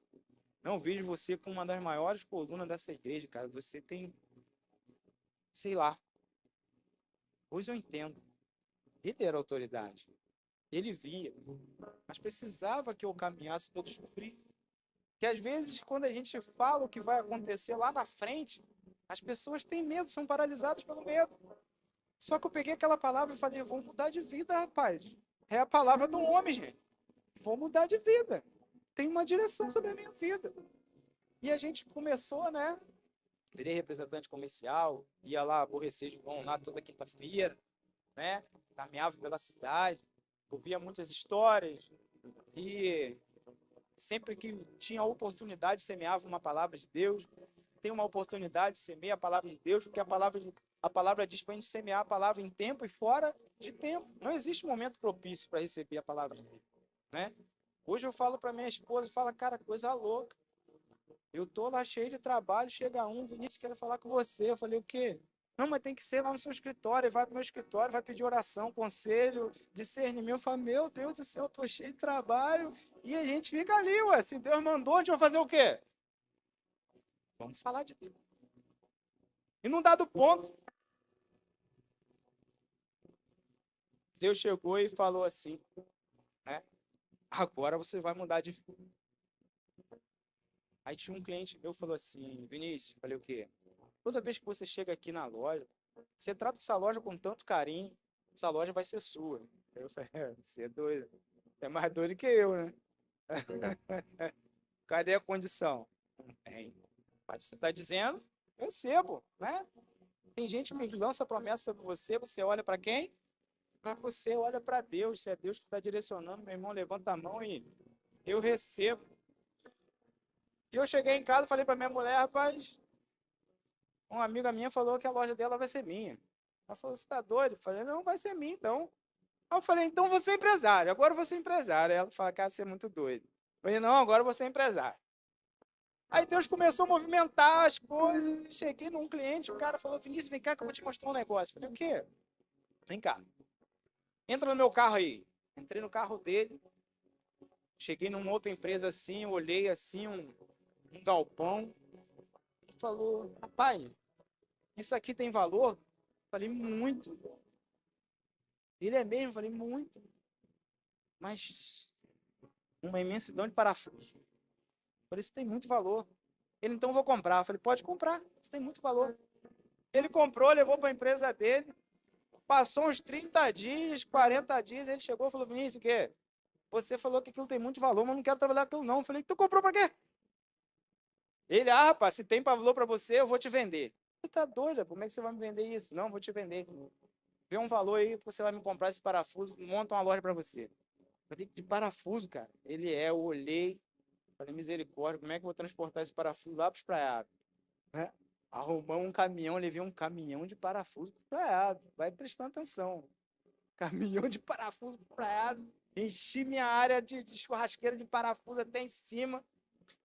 Não vejo você com uma das maiores colunas dessa igreja, cara. Você tem, sei lá. Hoje eu entendo. Ele era autoridade. Ele via. Mas precisava que eu caminhasse para descobrir. Que às vezes, quando a gente fala o que vai acontecer lá na frente, as pessoas têm medo, são paralisadas pelo medo. Só que eu peguei aquela palavra e falei, vou mudar de vida, rapaz. É a palavra do homem, gente. Vou mudar de vida. Tem uma direção sobre a minha vida. E a gente começou, né? Virei representante comercial, ia lá aborrecer João lá toda quinta-feira, né? Caminhava pela cidade, ouvia muitas histórias e sempre que tinha a oportunidade, semeava uma palavra de Deus. Tem uma oportunidade, semeia a palavra de Deus, porque a palavra diz para a gente semear a palavra em tempo e fora de tempo. Não existe momento propício para receber a palavra de Deus, né? Hoje eu falo para minha esposa, fala, cara, coisa louca. Eu tô lá cheio de trabalho, chega um, Vinícius, quero falar com você. Eu falei, o quê? Não, mas tem que ser lá no seu escritório. Vai pro meu escritório, vai pedir oração, conselho, discernimento. Eu falo, meu Deus do céu, eu tô cheio de trabalho. E a gente fica ali, ué. Se Deus mandou, a gente vai fazer o quê? Vamos falar de Deus. E num dado ponto, Deus chegou e falou assim, né? Agora você vai mudar de vida. Aí tinha um cliente meu que falou assim, Vinícius, falei o quê? Toda vez que você chega aqui na loja, você trata essa loja com tanto carinho, essa loja vai ser sua. Eu falei, você é doido. É mais doido que eu, né? Cadê a condição? Não tem. Mas você está dizendo, eu recebo, né? Tem gente que lança promessa sobre você, você olha para quem? Para você, olha para Deus. Se é Deus que está direcionando, meu irmão, levanta a mão e eu recebo. E eu cheguei em casa e falei para minha mulher, rapaz, uma amiga minha falou que a loja dela vai ser minha. Ela falou, você tá doido? Eu falei, não, vai ser minha, então. Aí eu falei, então você é empresário, agora você é empresário. Aí ela falou, cara, você é muito doido. Eu falei, não, agora você é empresário. Aí Deus começou a movimentar as coisas. Cheguei num cliente, o cara falou, Vinícius, vem cá que eu vou te mostrar um negócio. Eu falei, o quê? Vem cá. Entra no meu carro aí. Entrei no carro dele. Cheguei numa outra empresa assim, olhei assim, um galpão. Ele falou, rapaz, isso aqui tem valor? Eu falei, muito. Ele é mesmo? Eu falei, muito. Mas uma imensidão de parafuso. Eu falei, isso tem muito valor. Ele, então eu vou comprar. Eu falei, pode comprar, isso tem muito valor. Ele comprou, levou para a empresa dele. Passou uns 30 dias, 40 dias, ele chegou e falou, Vinícius, o quê? Você falou que aquilo tem muito valor, mas não quero trabalhar com aquilo não. Eu falei, tu comprou para quê? Ele, rapaz, se tem valor para você, eu vou te vender. Você tá doido? Como é que você vai me vender isso? Não, vou te vender. Vê um valor aí que você vai me comprar esse parafuso, monta uma loja para você. Eu falei, de parafuso, cara? Ele eu olhei, falei, misericórdia, como é que eu vou transportar esse parafuso lá para os Praiados? Né? Arrumamos um caminhão, levei um caminhão de parafuso para o Praiado. Vai prestando atenção. Caminhão de parafuso para o Praiado. Enchi minha área de churrasqueira de parafuso até em cima.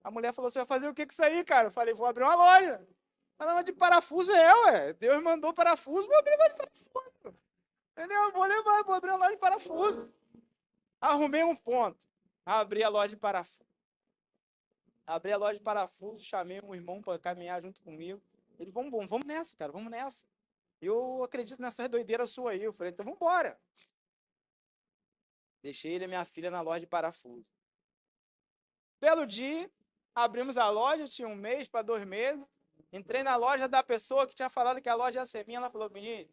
A mulher falou, você vai fazer o que com isso aí, cara? Eu falei, vou abrir uma loja. Ela, de parafuso ué. Deus mandou parafuso, vou abrir uma loja de parafuso. Entendeu? Vou abrir uma loja de parafuso. Arrumei um ponto. Abri a loja de parafuso. Abri a loja de parafuso, chamei um irmão para caminhar junto comigo. Ele, vamos nessa, cara, vamos nessa. Eu acredito nessa doideira sua aí. Eu falei, então vamos embora. Deixei ele e minha filha na loja de parafuso. Belo dia, abrimos a loja, tinha 1 mês para 2 meses. Entrei na loja da pessoa que tinha falado que a loja ia ser minha. Ela falou, Vinícius,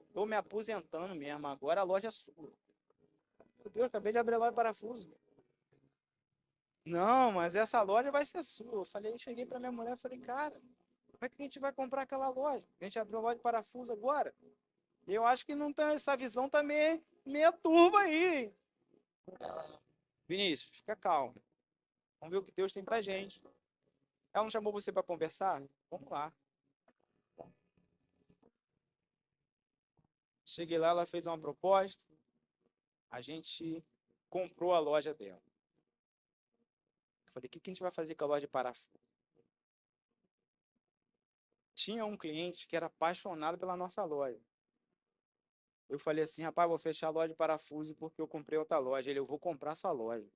estou me aposentando mesmo, agora a loja é sua. Meu Deus, acabei de abrir a loja de parafuso. Não, mas essa loja vai ser sua. Eu falei, cheguei para minha mulher e falei, cara, como é que a gente vai comprar aquela loja? A gente abriu a loja de parafuso agora. Eu acho que não tem, essa visão tá meio turva aí. Vinícius, fica calmo. Vamos ver o que Deus tem pra gente. Ela não chamou você para conversar? Vamos lá. Cheguei lá, ela fez uma proposta. A gente comprou a loja dela. Eu falei, o que a gente vai fazer com a loja de parafuso? Tinha um cliente que era apaixonado pela nossa loja. Eu falei assim, rapaz, vou fechar a loja de parafuso porque eu comprei outra loja. Ele, eu vou comprar sua loja.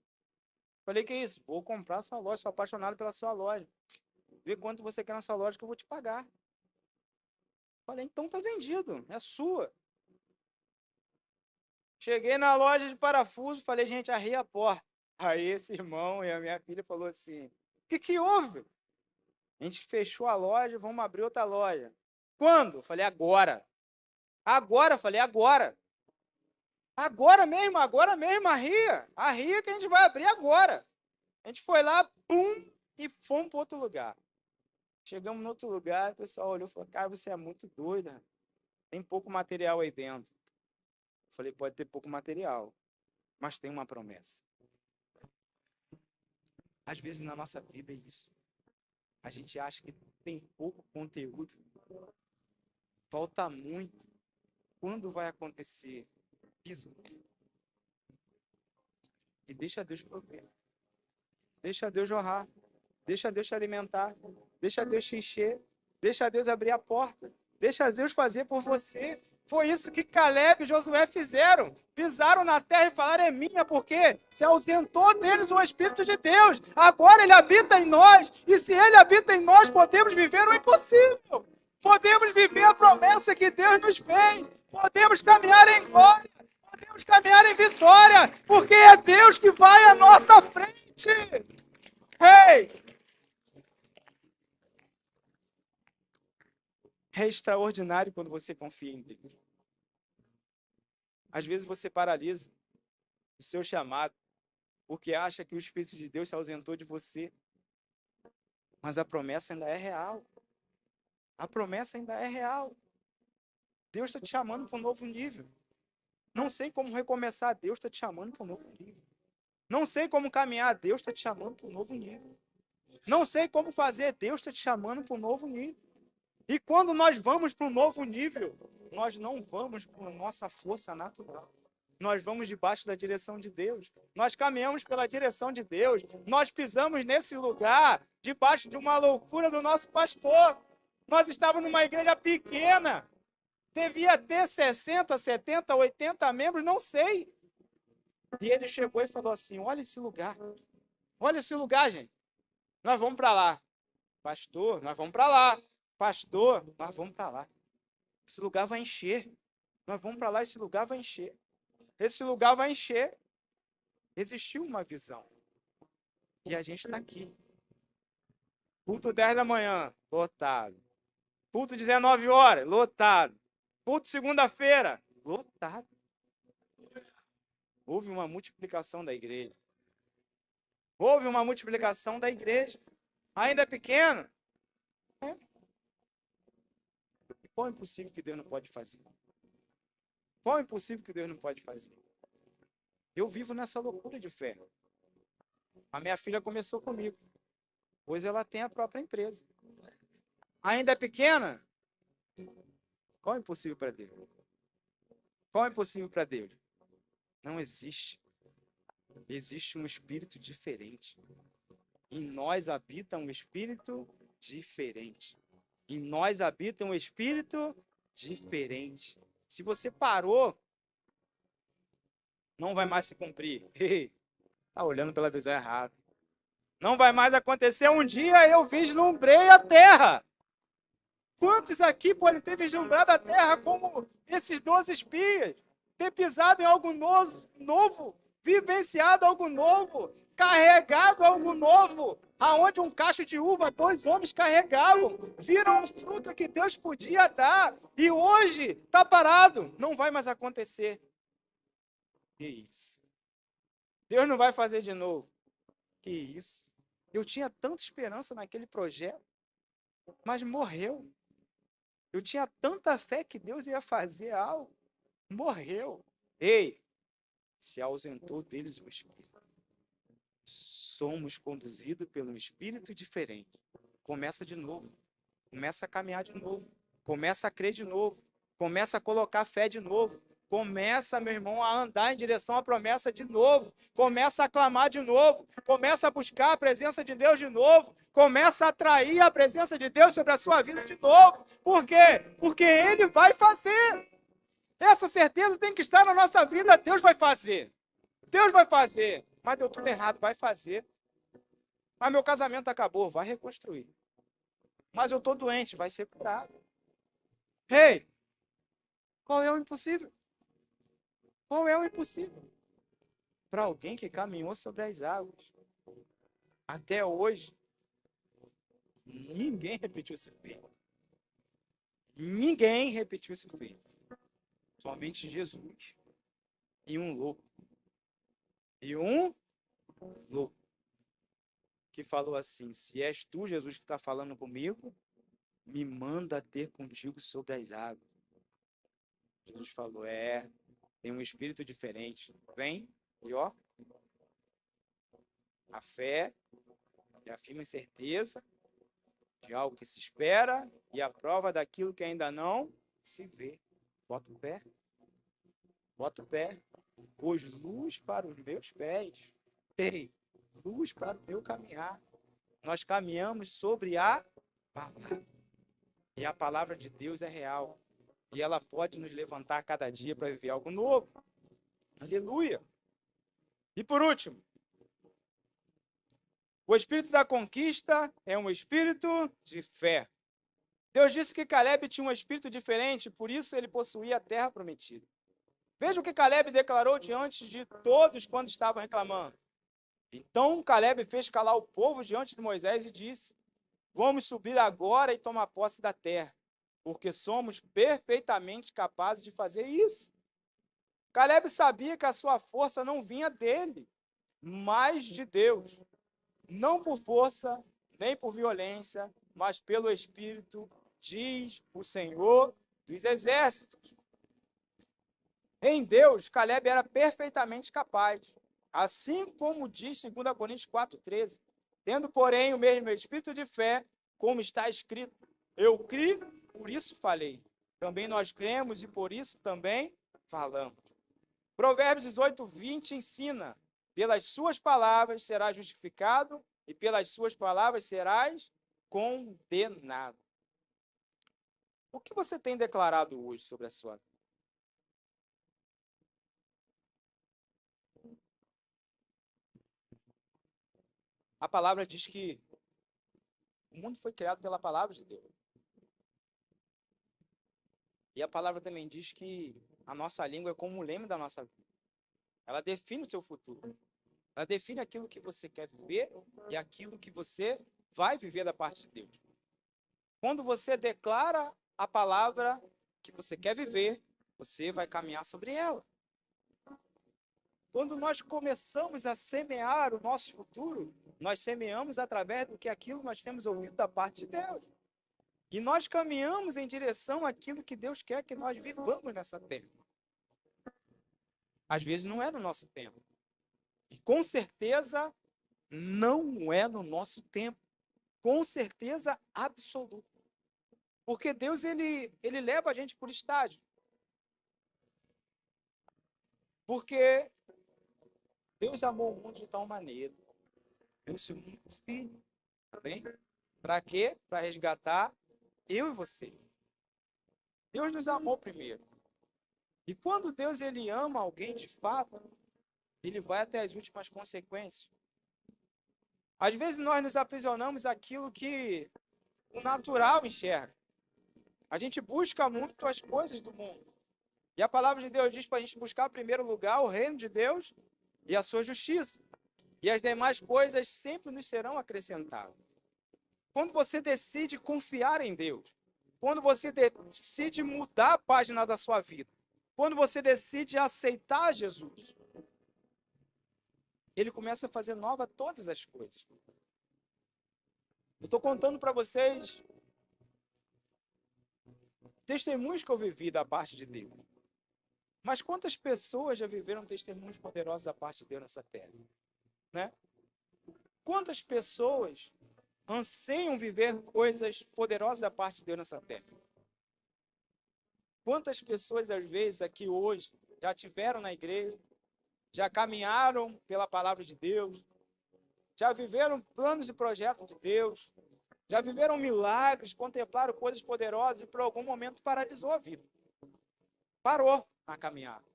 Falei, que isso? Vou comprar sua loja, sou apaixonado pela sua loja. Vê quanto você quer na sua loja que eu vou te pagar. Falei, então tá vendido, é sua. Cheguei na loja de parafuso, falei, gente, arrei a porta. Aí esse irmão e a minha filha falou assim, o que houve? A gente fechou a loja, vamos abrir outra loja. Quando? Falei, agora. Agora, falei, agora. Agora mesmo, arria. Arria que a gente vai abrir agora. A gente foi lá, pum, e fomos para outro lugar. Chegamos no outro lugar, o pessoal olhou e falou, cara, você é muito doida. Tem pouco material aí dentro. Eu falei, pode ter pouco material, mas tem uma promessa. Às vezes na nossa vida é isso. A gente acha que tem pouco conteúdo. Falta muito. Quando vai acontecer? Piso. E deixa Deus prover. Deixa Deus jorrar. Deixa Deus te alimentar. Deixa Deus te encher. Deixa Deus abrir a porta. Deixa Deus fazer por você. Foi isso que Caleb e Josué fizeram. Pisaram na terra e falaram, é minha, porque se ausentou deles o Espírito de Deus. Agora ele habita em nós. E se ele habita em nós, podemos viver o impossível. Podemos viver a promessa que Deus nos fez. Podemos caminhar em glória. Podemos caminhar em vitória. Porque é Deus que vai à nossa frente. Hey! É extraordinário quando você confia em Deus. Às vezes você paralisa o seu chamado porque acha que o Espírito de Deus se ausentou de você. Mas a promessa ainda é real. A promessa ainda é real. Deus está te chamando para um novo nível. Não sei como recomeçar, Deus está te chamando para um novo nível. Não sei como caminhar, Deus está te chamando para um novo nível. Não sei como fazer, Deus está te chamando para um novo nível. E quando nós vamos para um novo nível, nós não vamos por nossa força natural. Nós vamos debaixo da direção de Deus. Nós caminhamos pela direção de Deus. Nós pisamos nesse lugar debaixo de uma loucura do nosso pastor. Nós estávamos numa igreja pequena. Devia ter 60, 70, 80 membros, não sei. E ele chegou e falou assim, olha esse lugar. Olha esse lugar, gente. Nós vamos para lá. Pastor, nós vamos para lá. Pastor, nós vamos para lá. Esse lugar vai encher. Nós vamos para lá, esse lugar vai encher. Esse lugar vai encher. Existiu uma visão. E a gente está aqui. Culto 10 da manhã, lotado. Culto 19 horas, lotado. Culto segunda-feira, lotado. Houve uma multiplicação da igreja. Houve uma multiplicação da igreja. Ainda é pequeno. É. E qual é impossível que Deus não pode fazer? Qual é impossível que Deus não pode fazer? Eu vivo nessa loucura de fé. A minha filha começou comigo. Hoje ela tem a própria empresa. Ainda é pequena? Qual é impossível para Deus? Qual é impossível para Deus? Não existe. Existe um espírito diferente. Em nós habita um espírito diferente. Em nós habita um espírito diferente. Se você parou, não vai mais se cumprir. Está olhando pela visão errada. Não vai mais acontecer. Um dia eu vislumbrei a terra. Quantos aqui podem ter vislumbrado a terra como esses 12 espias? Ter pisado em algo novo, vivenciado algo novo, carregado algo novo, aonde um cacho de uva 2 homens carregavam, viram o fruto que Deus podia dar, e hoje está parado, não vai mais acontecer. Que isso? Deus não vai fazer de novo. Que isso? Eu tinha tanta esperança naquele projeto, mas morreu. Eu tinha tanta fé que Deus ia fazer algo, morreu. Ei, se ausentou deles o Espírito. Somos conduzidos pelo Espírito diferente. Começa de novo. Começa a caminhar de novo. Começa a crer de novo. Começa a colocar fé de novo. Começa, meu irmão, a andar em direção à promessa de novo. Começa a clamar de novo. Começa a buscar a presença de Deus de novo. Começa a atrair a presença de Deus sobre a sua vida de novo. Por quê? Porque Ele vai fazer. Essa certeza tem que estar na nossa vida. Deus vai fazer. Deus vai fazer. Mas deu tudo errado, vai fazer. Mas meu casamento acabou, vai reconstruir. Mas eu estou doente, vai ser curado. Ei, qual é o impossível? Qual é o impossível? Para alguém que caminhou sobre as águas. Até hoje, ninguém repetiu esse feito. Ninguém repetiu esse feito. Somente Jesus. E um louco. E um louco. Que falou assim, se és tu, Jesus, que está falando comigo, me manda ter contigo sobre as águas. Jesus falou, tem um espírito diferente. Vem e ó, a fé e a firme certeza de algo que se espera e a prova daquilo que ainda não se vê. Bota o pé. Bota o pé. Pôs luz para os meus pés. Ei, luz para o meu caminhar. Nós caminhamos sobre a palavra. E a palavra de Deus é real. E ela pode nos levantar cada dia para viver algo novo. Aleluia. E por último, o espírito da conquista é um espírito de fé. Deus disse que Caleb tinha um espírito diferente, por isso ele possuía a terra prometida. Veja o que Caleb declarou diante de todos quando estavam reclamando. Então Caleb fez calar o povo diante de Moisés e disse, vamos subir agora e tomar posse da terra, porque somos perfeitamente capazes de fazer isso. Caleb sabia que a sua força não vinha dele, mas de Deus. Não por força, nem por violência, mas pelo Espírito, diz o Senhor dos Exércitos. Em Deus, Caleb era perfeitamente capaz. Assim como diz 2 Coríntios 4,13. Tendo, porém, o mesmo espírito de fé, como está escrito. Eu criei, por isso falei. Também nós cremos e por isso também falamos. Provérbios 18, 20 ensina: pelas suas palavras serás justificado e pelas suas palavras serás condenado. O que você tem declarado hoje sobre a sua vida? A palavra diz que o mundo foi criado pela palavra de Deus. E a palavra também diz que a nossa língua é como o leme da nossa vida. Ela define o seu futuro. Ela define aquilo que você quer viver e aquilo que você vai viver da parte de Deus. Quando você declara a palavra que você quer viver, você vai caminhar sobre ela. Quando nós começamos a semear o nosso futuro, nós semeamos através do que aquilo nós temos ouvido da parte de Deus. E nós caminhamos em direção àquilo que Deus quer que nós vivamos nessa terra. Às vezes não é no nosso tempo. E com certeza não é no nosso tempo. Com certeza absoluta. Porque Deus, ele leva a gente por estágio. Porque Deus amou o mundo de tal maneira. Deu o seu único filho. Tá bem? Para quê? Para resgatar eu e você. Deus nos amou primeiro. E quando Deus ele ama alguém de fato, ele vai até as últimas consequências. Às vezes nós nos aprisionamos àquilo que o natural enxerga. A gente busca muito as coisas do mundo. E a palavra de Deus diz para a gente buscar em primeiro lugar o reino de Deus e a sua justiça. E as demais coisas sempre nos serão acrescentadas. Quando você decide confiar em Deus, quando você decide mudar a página da sua vida, quando você decide aceitar Jesus, ele começa a fazer nova todas as coisas. Eu estou contando para vocês testemunhos que eu vivi da parte de Deus. Mas quantas pessoas já viveram testemunhos poderosos da parte de Deus nessa terra? Né? Quantas pessoas anseiam viver coisas poderosas da parte de Deus nessa terra? Quantas pessoas, às vezes, aqui hoje, já tiveram na igreja, já caminharam pela palavra de Deus, já viveram planos e projetos de Deus, já viveram milagres, contemplaram coisas poderosas e por algum momento paralisou a vida. Parou na caminhada.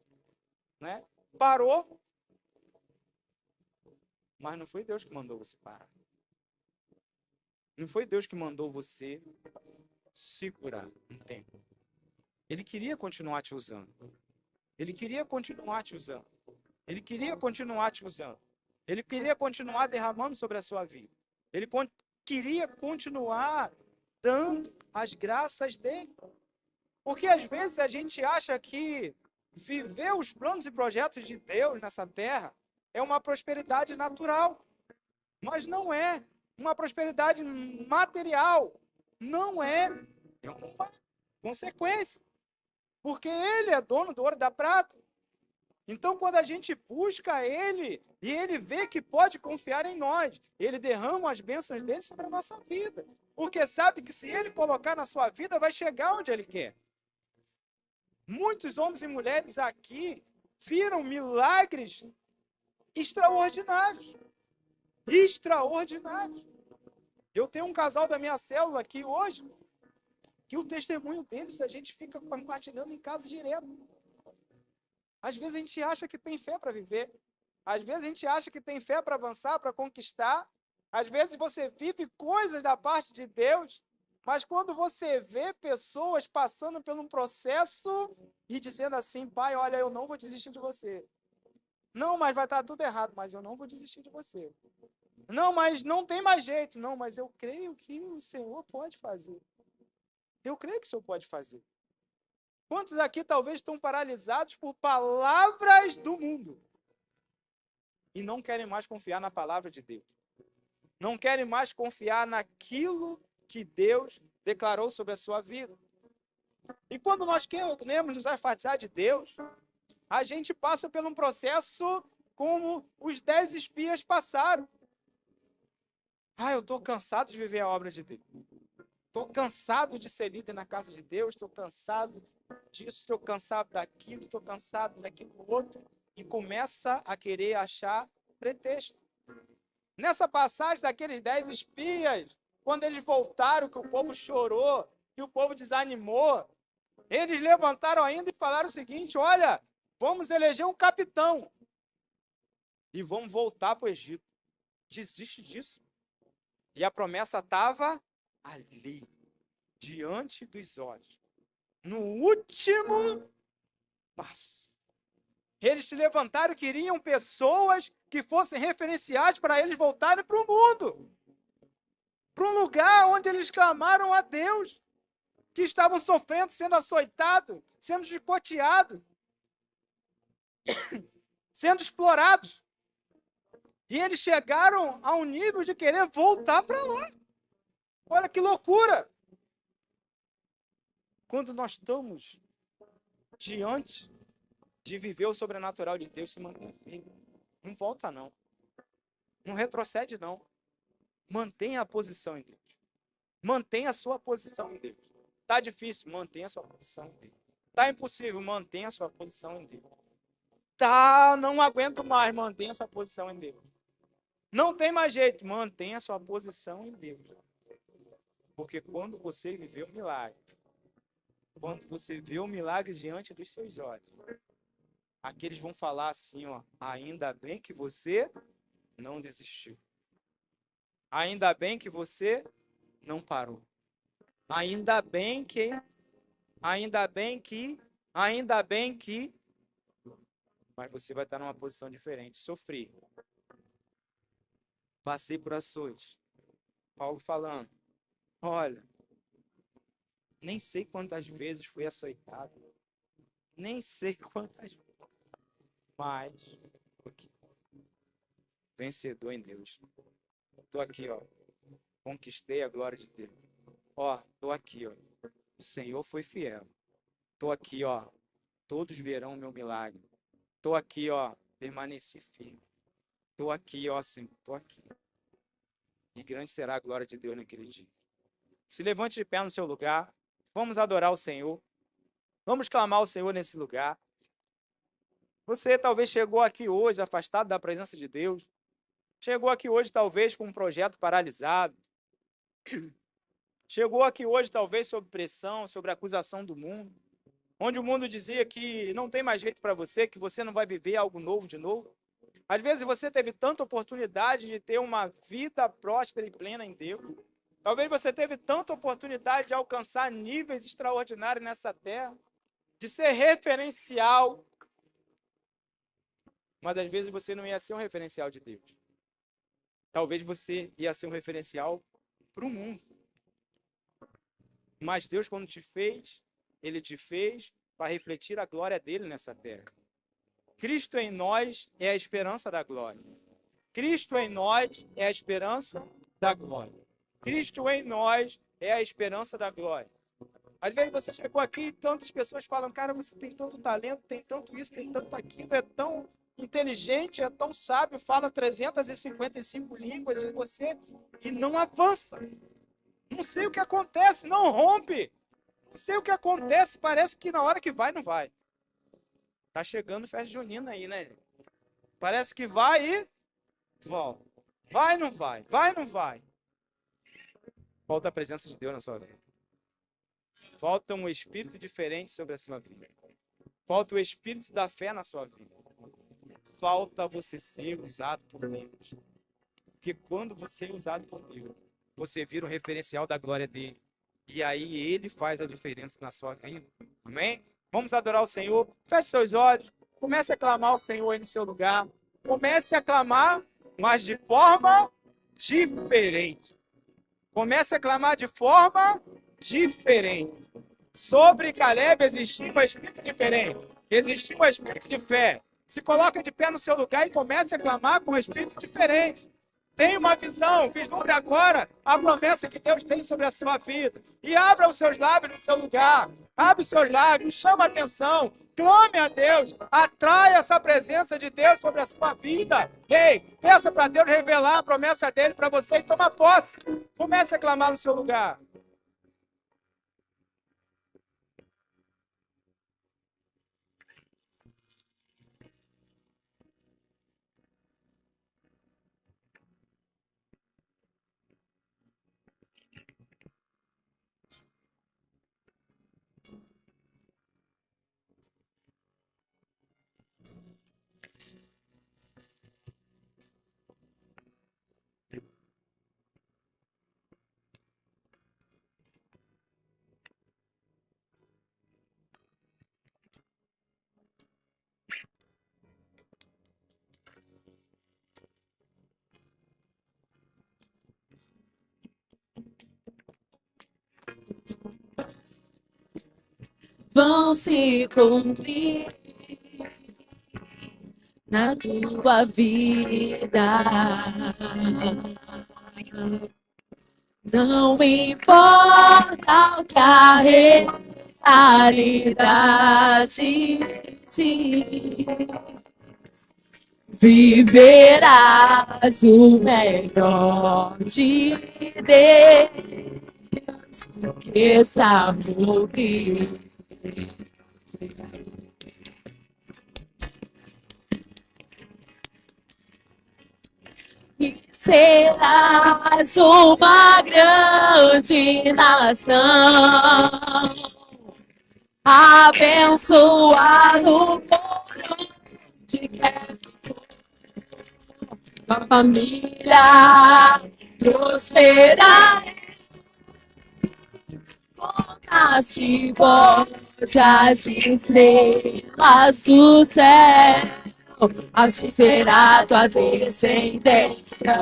Né? Parou, mas não foi Deus que mandou você parar. Não foi Deus que mandou você segurar um tempo. Ele queria continuar te usando. Ele queria continuar te usando. Ele queria continuar te usando. Ele queria continuar derramando sobre a sua vida. Ele queria continuar dando as graças dele. Porque às vezes a gente acha que viver os planos e projetos de Deus nessa terra é uma prosperidade natural. Mas não é. Uma prosperidade material. Não é. É uma consequência. Porque ele é dono do ouro e da prata. Então, quando a gente busca ele, e ele vê que pode confiar em nós, ele derrama as bênçãos dele sobre a nossa vida. Porque sabe que se ele colocar na sua vida, vai chegar onde ele quer. Muitos homens e mulheres aqui viram milagres extraordinários. Extraordinários. Eu tenho um casal da minha célula aqui hoje, que o testemunho deles a gente fica compartilhando em casa direto. Às vezes a gente acha que tem fé para viver. Às vezes a gente acha que tem fé para avançar, para conquistar. Às vezes você vive coisas da parte de Deus, mas quando você vê pessoas passando por um processo e dizendo assim, pai, olha, eu não vou desistir de você. Não, mas vai estar tudo errado, mas eu não vou desistir de você. Não, mas não tem mais jeito. Não, mas eu creio que o Senhor pode fazer. Eu creio que o Senhor pode fazer. Quantos aqui talvez estão paralisados por palavras do mundo e não querem mais confiar na palavra de Deus? Não querem mais confiar naquilo que Deus declarou sobre a sua vida. E quando nós queremos nos afastar de Deus, a gente passa por um processo como os 10 espias passaram. Eu estou cansado de viver a obra de Deus. Estou cansado de ser líder na casa de Deus, estou cansado disso, estou cansado daquilo, estou cansado daquilo outro, e começa a querer achar pretexto. Nessa passagem daqueles 10 espias, quando eles voltaram, que o povo chorou, que o povo desanimou, eles levantaram ainda e falaram o seguinte: olha, vamos eleger um capitão e vamos voltar para o Egito. Desiste disso. E a promessa estava ali, diante dos olhos, no último passo. Eles se levantaram e queriam pessoas que fossem referenciais para eles voltarem para o mundo, para um lugar onde eles clamaram a Deus, que estavam sofrendo, sendo açoitados, sendo chicoteados, sendo explorados. E eles chegaram a um nível de querer voltar para lá. Olha que loucura! Quando nós estamos diante de viver o sobrenatural de Deus, se mantém firme. Não volta, não. Não retrocede, não. Mantenha a posição em Deus. Mantenha a sua posição em Deus. Está difícil? Mantenha a sua posição em Deus. Está impossível? Mantenha a sua posição em Deus. Tá, não aguento mais, mantenha a sua posição em Deus. Não tem mais jeito, mantenha a sua posição em Deus. Porque quando você viveu o milagre, quando você vê o milagre diante dos seus olhos, aqueles vão falar assim, ó: ainda bem que você não desistiu. Ainda bem que você não parou. Ainda bem que, mas você vai estar numa posição diferente. Sofri. Passei por açoites. Paulo falando: olha, nem sei quantas vezes fui açoitado. Nem sei quantas vezes. Mas, aqui, vencedor em Deus. Estou aqui, ó. Conquistei a glória de Deus. Ó, estou aqui, ó. O Senhor foi fiel. Estou aqui, ó. Todos verão o meu milagre. Estou aqui, ó. Permaneci firme. Estou aqui, ó, Senhor. Estou aqui. E grande será a glória de Deus naquele dia. Se levante de pé no seu lugar. Vamos adorar o Senhor. Vamos clamar ao Senhor nesse lugar. Você talvez chegou aqui hoje afastado da presença de Deus. Chegou aqui hoje talvez com um projeto paralisado. Chegou aqui hoje talvez sob pressão, sobre acusação do mundo. Onde o mundo dizia que não tem mais jeito para você, que você não vai viver algo novo de novo. Às vezes você teve tanta oportunidade de ter uma vida próspera e plena em Deus. Talvez você teve tanta oportunidade de alcançar níveis extraordinários nessa terra, de ser referencial. Mas às vezes você não ia ser um referencial de Deus. Talvez você ia ser um referencial para o mundo. Mas Deus, quando te fez, Ele te fez para refletir a glória dele nessa terra. Cristo em nós é a esperança da glória. Cristo em nós é a esperança da glória. Cristo em nós é a esperança da glória. Às vezes você chegou aqui e tantas pessoas falam: cara, você tem tanto talento, tem tanto isso, tem tanto aquilo, é tão inteligente, é tão sábio, fala 355 línguas e você e não avança. Não sei o que acontece, não rompe. Não sei o que acontece, parece que na hora que vai, não vai. Tá chegando festa junina aí, né? Parece que vai e volta. Vai, não vai. Vai, não vai. Falta a presença de Deus na sua vida. Falta um espírito diferente sobre a sua vida. Falta o espírito da fé na sua vida. Falta você ser usado por Deus. Porque quando você é usado por Deus, você vira o referencial da glória dele. E aí ele faz a diferença na sua vida. Amém? Vamos adorar o Senhor. Feche seus olhos. Comece a clamar o Senhor aí no seu lugar. Comece a clamar, mas de forma diferente. Comece a clamar de forma diferente. Sobre Caleb existia um espírito diferente. Existia um espírito de fé. Se coloque de pé no seu lugar e comece a clamar com um espírito diferente. Tenha uma visão, vislumbre agora a promessa que Deus tem sobre a sua vida. E abra os seus lábios no seu lugar. Abre os seus lábios, chama a atenção, clame a Deus, atraia essa presença de Deus sobre a sua vida. Ei, peça para Deus revelar a promessa dele para você e toma posse. Comece a clamar no seu lugar. vão se cumprir na tua vida. Não importa o que a realidade diz, viverás o melhor de Deus que está por vir. E serás uma grande nação, abençoado por onde quer que for. Tua família prosperar, como-se pode as estrelas do céu, assim será tua descendência.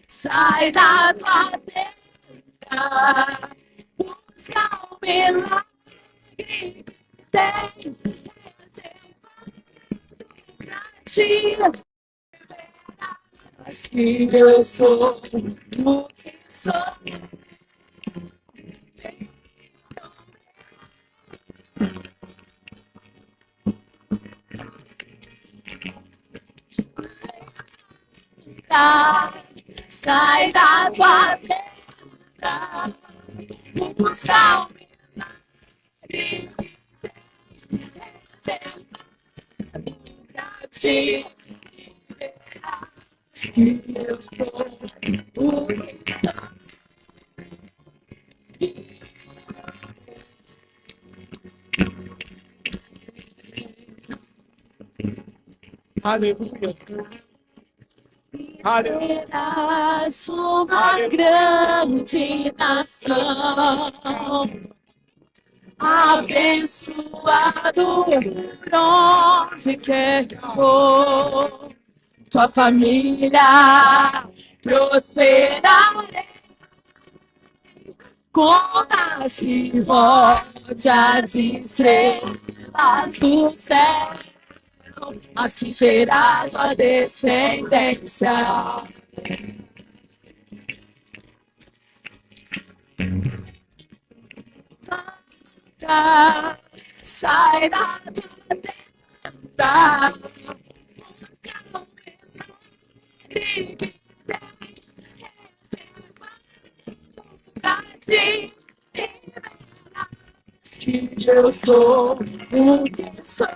Sai da tua terra, busca o milagre que tem pra ti. Que eu sou o que sou. Sai da tua terra, busca o milagre pra ti. Que eu sou o que sou. Aleluia. Aleluia. Serás uma grande nação, abençoado por onde quer que for. Tua família prosperará, conta-se volte as estrelas do céu, assim será tua descendência. Sai da tua terra, pra ti. Que eu sou o que sou.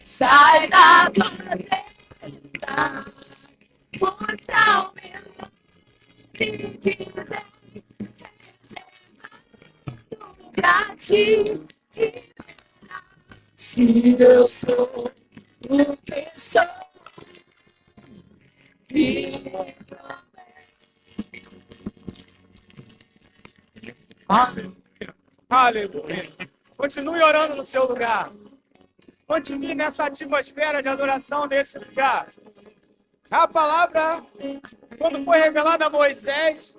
Sai da tua terra, busca o milagre que tem pra ti. Se eu sou o que sou, Aleluia. Aleluia. Continue orando no seu lugar. Continue nessa atmosfera de adoração nesse lugar. A palavra, quando foi revelada a Moisés,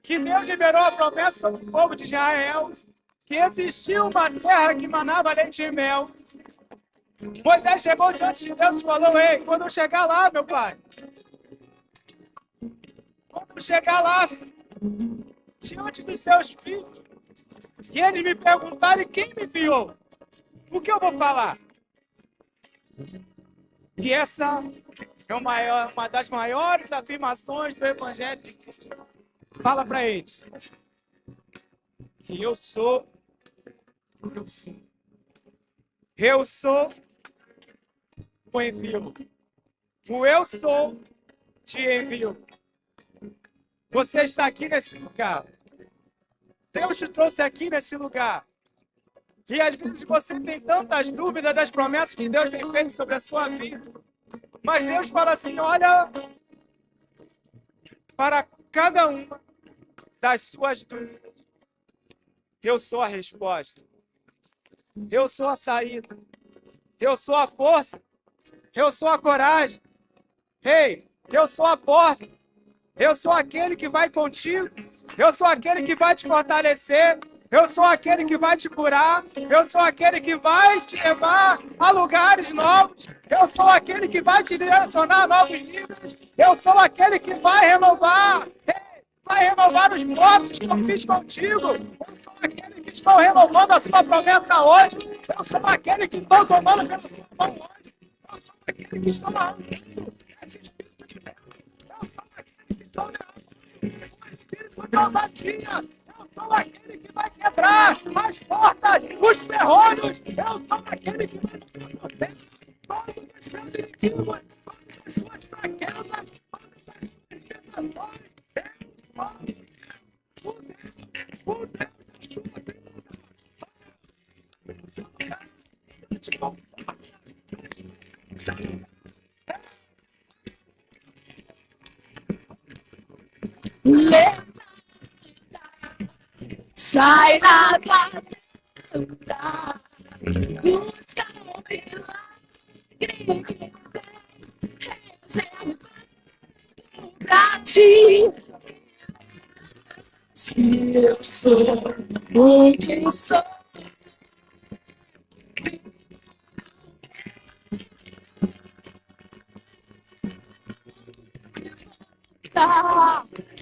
que Deus liberou a promessa do povo de Israel, que existia uma terra que manava leite e mel. Moisés chegou diante de Deus e falou: ei, quando eu chegar lá, meu pai, quando eu chegar lá, diante dos seus filhos, e eles me perguntarem quem me enviou, o que eu vou falar? E essa é uma das maiores afirmações do Evangelho de Cristo. Fala para eles que eu sou o que eu sou. Eu sou o envio. O eu sou te envio. Você está aqui nesse lugar. Deus te trouxe aqui nesse lugar. E às vezes você tem tantas dúvidas das promessas que Deus tem feito sobre a sua vida. Mas Deus fala assim: olha para cada uma das suas dúvidas. Eu sou a resposta. Eu sou a saída. Eu sou a força. Eu sou a coragem. Ei, eu sou a porta. Eu sou aquele que vai contigo. Eu sou aquele que vai te fortalecer. Eu sou aquele que vai te curar. Eu sou aquele que vai te levar a lugares novos. Eu sou aquele que vai te direcionar a novos níveis. Eu sou aquele que vai renovar. Vai renovar os votos que eu fiz contigo. Eu sou aquele que estou renovando a sua promessa hoje. Eu sou aquele que estou tomando pela sua mão hoje. Eu sou aquele que estou arrancando esse espírito de Deus. Eu sou aquele que estou derramando o espírito de ousadia. Eu sou aquele que vai quebrar as portas, os ferrolhos. Eu sou aquele que vai tirar por terra todos os seus inimigos, todas as suas fraquezas, todas as suas limitações. Sai da barreira, busca um milagre que tem reservado pra ti. Se eu sou o que sou,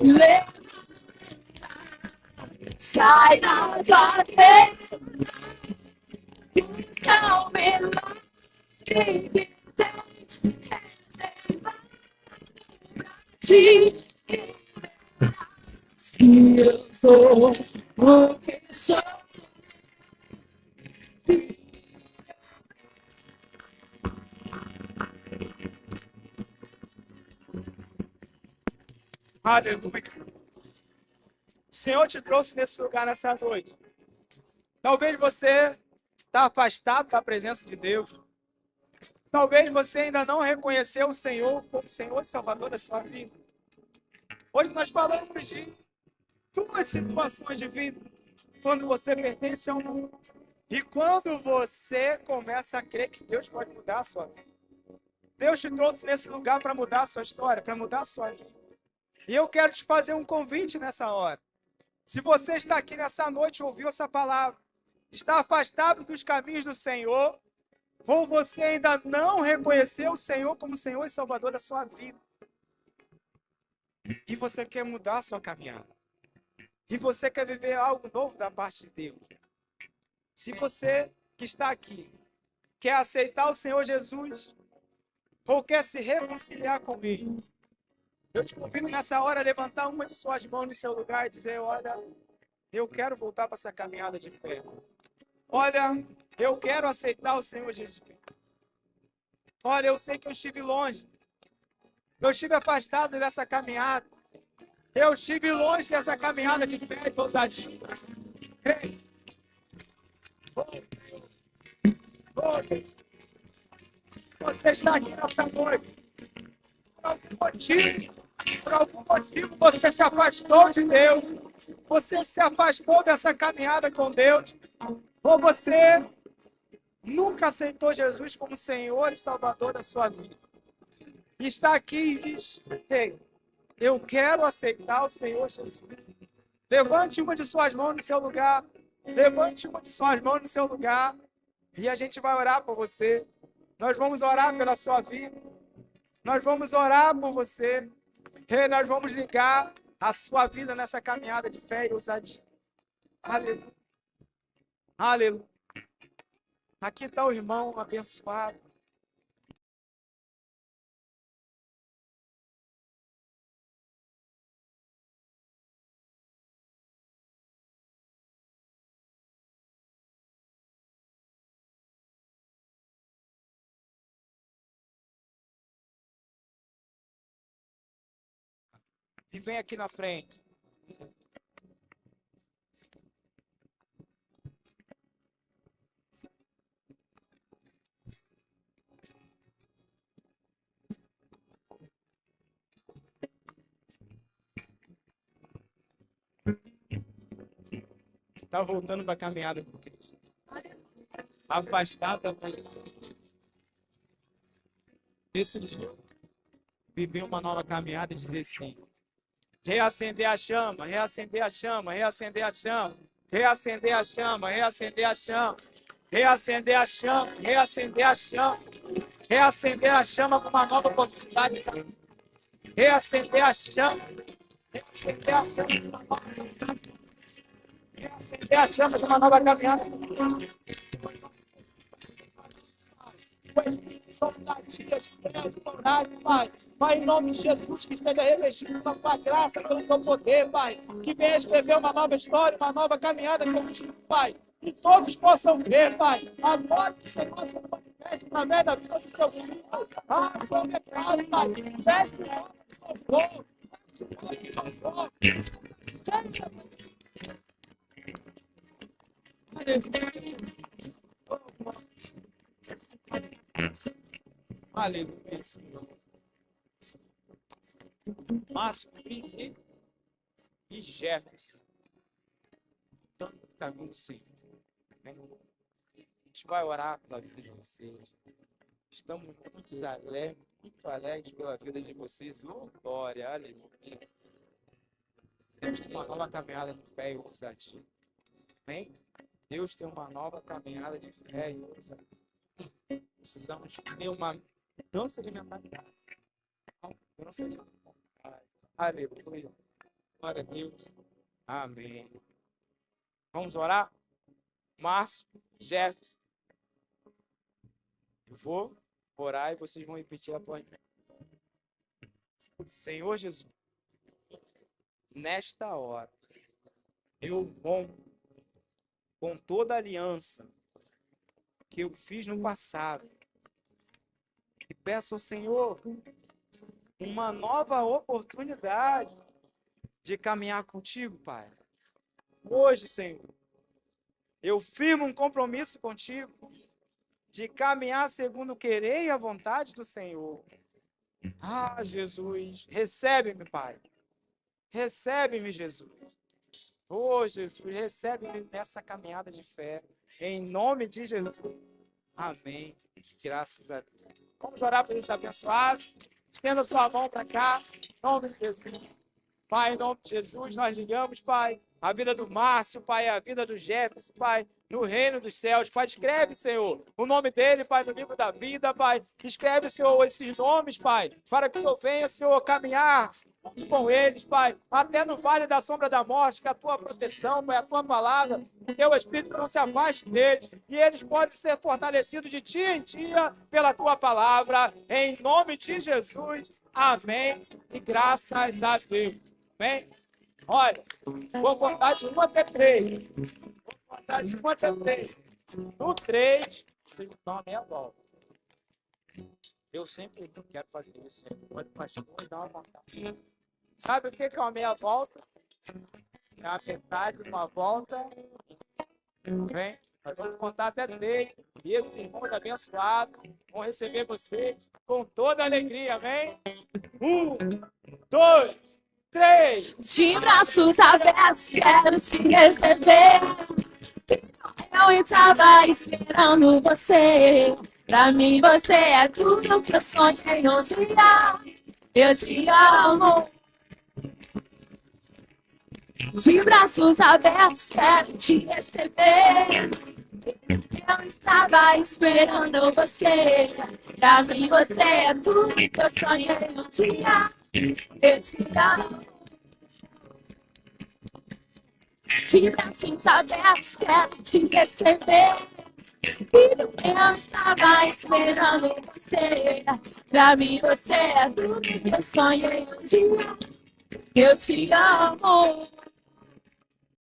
levanta, sai da barreira, busca um milagre que tens reservado pra ti. Se eu sou o que sou, Aleluia. O Senhor te trouxe nesse lugar nessa noite. Talvez você está afastado da presença de Deus. Talvez você ainda não reconheceu o Senhor como Senhor e Salvador da sua vida. Hoje nós falamos de duas situações de vida. Quando você pertence ao mundo e quando você começa a crer que Deus pode mudar a sua vida. Deus te trouxe nesse lugar para mudar a sua história, para mudar a sua vida. E eu quero te fazer um convite nessa hora. Se você está aqui nessa noite e ouviu essa palavra, está afastado dos caminhos do Senhor, ou você ainda não reconheceu o Senhor como Senhor e Salvador da sua vida, e você quer mudar a sua caminhada, e você quer viver algo novo da parte de Deus. Se você que está aqui quer aceitar o Senhor Jesus, ou quer se reconciliar com Ele, eu te convido nessa hora a levantar uma de suas mãos no seu lugar e dizer: olha, eu quero voltar para essa caminhada de fé. Olha, eu quero aceitar o Senhor Jesus. Olha, eu sei que eu estive longe. Eu estive afastado dessa caminhada. Eu estive longe dessa caminhada de fé e de ousadia. Ei. Oh, Jesus. Você está aqui nessa noite. Por algum motivo você se afastou de Deus. Você se afastou dessa caminhada com Deus. Ou você nunca aceitou Jesus como Senhor e Salvador da sua vida. E está aqui e diz: ei, eu quero aceitar o Senhor Jesus. Levante uma de suas mãos no seu lugar. Levante uma de suas mãos no seu lugar. E a gente vai orar por você. Nós vamos orar pela sua vida. Nós vamos orar por você. E nós vamos ligar a sua vida nessa caminhada de fé e ousadia. Aleluia. Aleluia. Aqui está o irmão abençoado. E vem aqui na frente. Está voltando para a caminhada com Cristo. Afastado da Esse dia, viver uma nova caminhada e dizer sim. Reacender a chama, reacender a chama, reacender a chama, reacender a chama, reacender a chama, reacender a chama, reacender a chama, reacender a chama com uma nova oportunidade. Reacender a chama, reacender a chama com uma nova oportunidade. Reacender a chama com uma nova caminhada. Pai, em nome de Jesus, que esteja revestido com a tua graça, pelo teu poder, Pai. Que venha escrever uma nova história, uma nova caminhada contigo, Pai. Que todos possam ver, Pai. Agora que o Senhor se manifeste através da vida do seu filho. Ah, Senhor, declaro, Pai. Veste o nome de louvor. Veste o nome de louvor. Aleluia, Senhor. Márcio, Cris e Jefferson. Estão no caminho do Senhor. A gente vai orar pela vida de vocês. Estamos muito alegres pela vida de vocês. Oh, glória, aleluia. Temos uma nova caminhada de fé e ousadia. Amém? Deus tem uma nova caminhada de fé e ousadia. Precisamos ter uma mudança de mentalidade. Uma mudança de mentalidade. Aleluia. Glória a Deus. Amém. Vamos orar? Márcio, Jefferson. Eu vou orar e vocês vão repetir após mim. Senhor Jesus, nesta hora, eu rompo com toda a aliança que eu fiz no passado. E peço ao Senhor uma nova oportunidade de caminhar contigo, Pai. Hoje, Senhor, eu firmo um compromisso contigo de caminhar segundo o querer e a vontade do Senhor. Ah, Jesus, recebe-me, Pai. Recebe-me, Jesus. Oh, Jesus, recebe-me nessa caminhada de fé. Em nome de Jesus. Amém. Graças a Deus. Vamos orar por isso abençoado. Estenda sua mão para cá. Em nome de Jesus. Pai, em nome de Jesus, nós ligamos, Pai, a vida do Márcio, Pai, a vida do Jefferson, Pai, no reino dos céus. Pai, escreve, Senhor, o nome dele, Pai, no livro da vida, Pai. Escreve, Senhor, esses nomes, Pai, para que eu venha, Senhor, caminhar junto com eles, Pai, até no vale da sombra da morte, que a tua proteção, Pai, a tua palavra, o teu Espírito não se afaste deles, e eles podem ser fortalecidos de dia em dia pela tua palavra, em nome de Jesus, amém, e graças a Deus, amém? Olha, vou contar de 1 até 3, vou contar de 1 até 3, no 3, vocês dão a meia volta. Eu sempre quero fazer isso, gente. Pode pastor e dar uma volta. Sabe o que é uma meia volta? É a metade de uma volta. Vem? Nós vamos contar até 3. E esses irmãos abençoados vão receber você com toda alegria. Vem? 1, 2, 3. De braços abertos, quero te receber. Eu estava esperando você. Pra mim você é tudo que eu sonhei um dia. Eu te amo. De braços abertos, quero te receber. Eu estava esperando você. Pra mim você é tudo que eu sonhei um dia. Eu te amo. De braços abertos, quero te receber. Eu estava esperando você. Pra mim você é tudo que eu sonhei um dia. Eu te amo.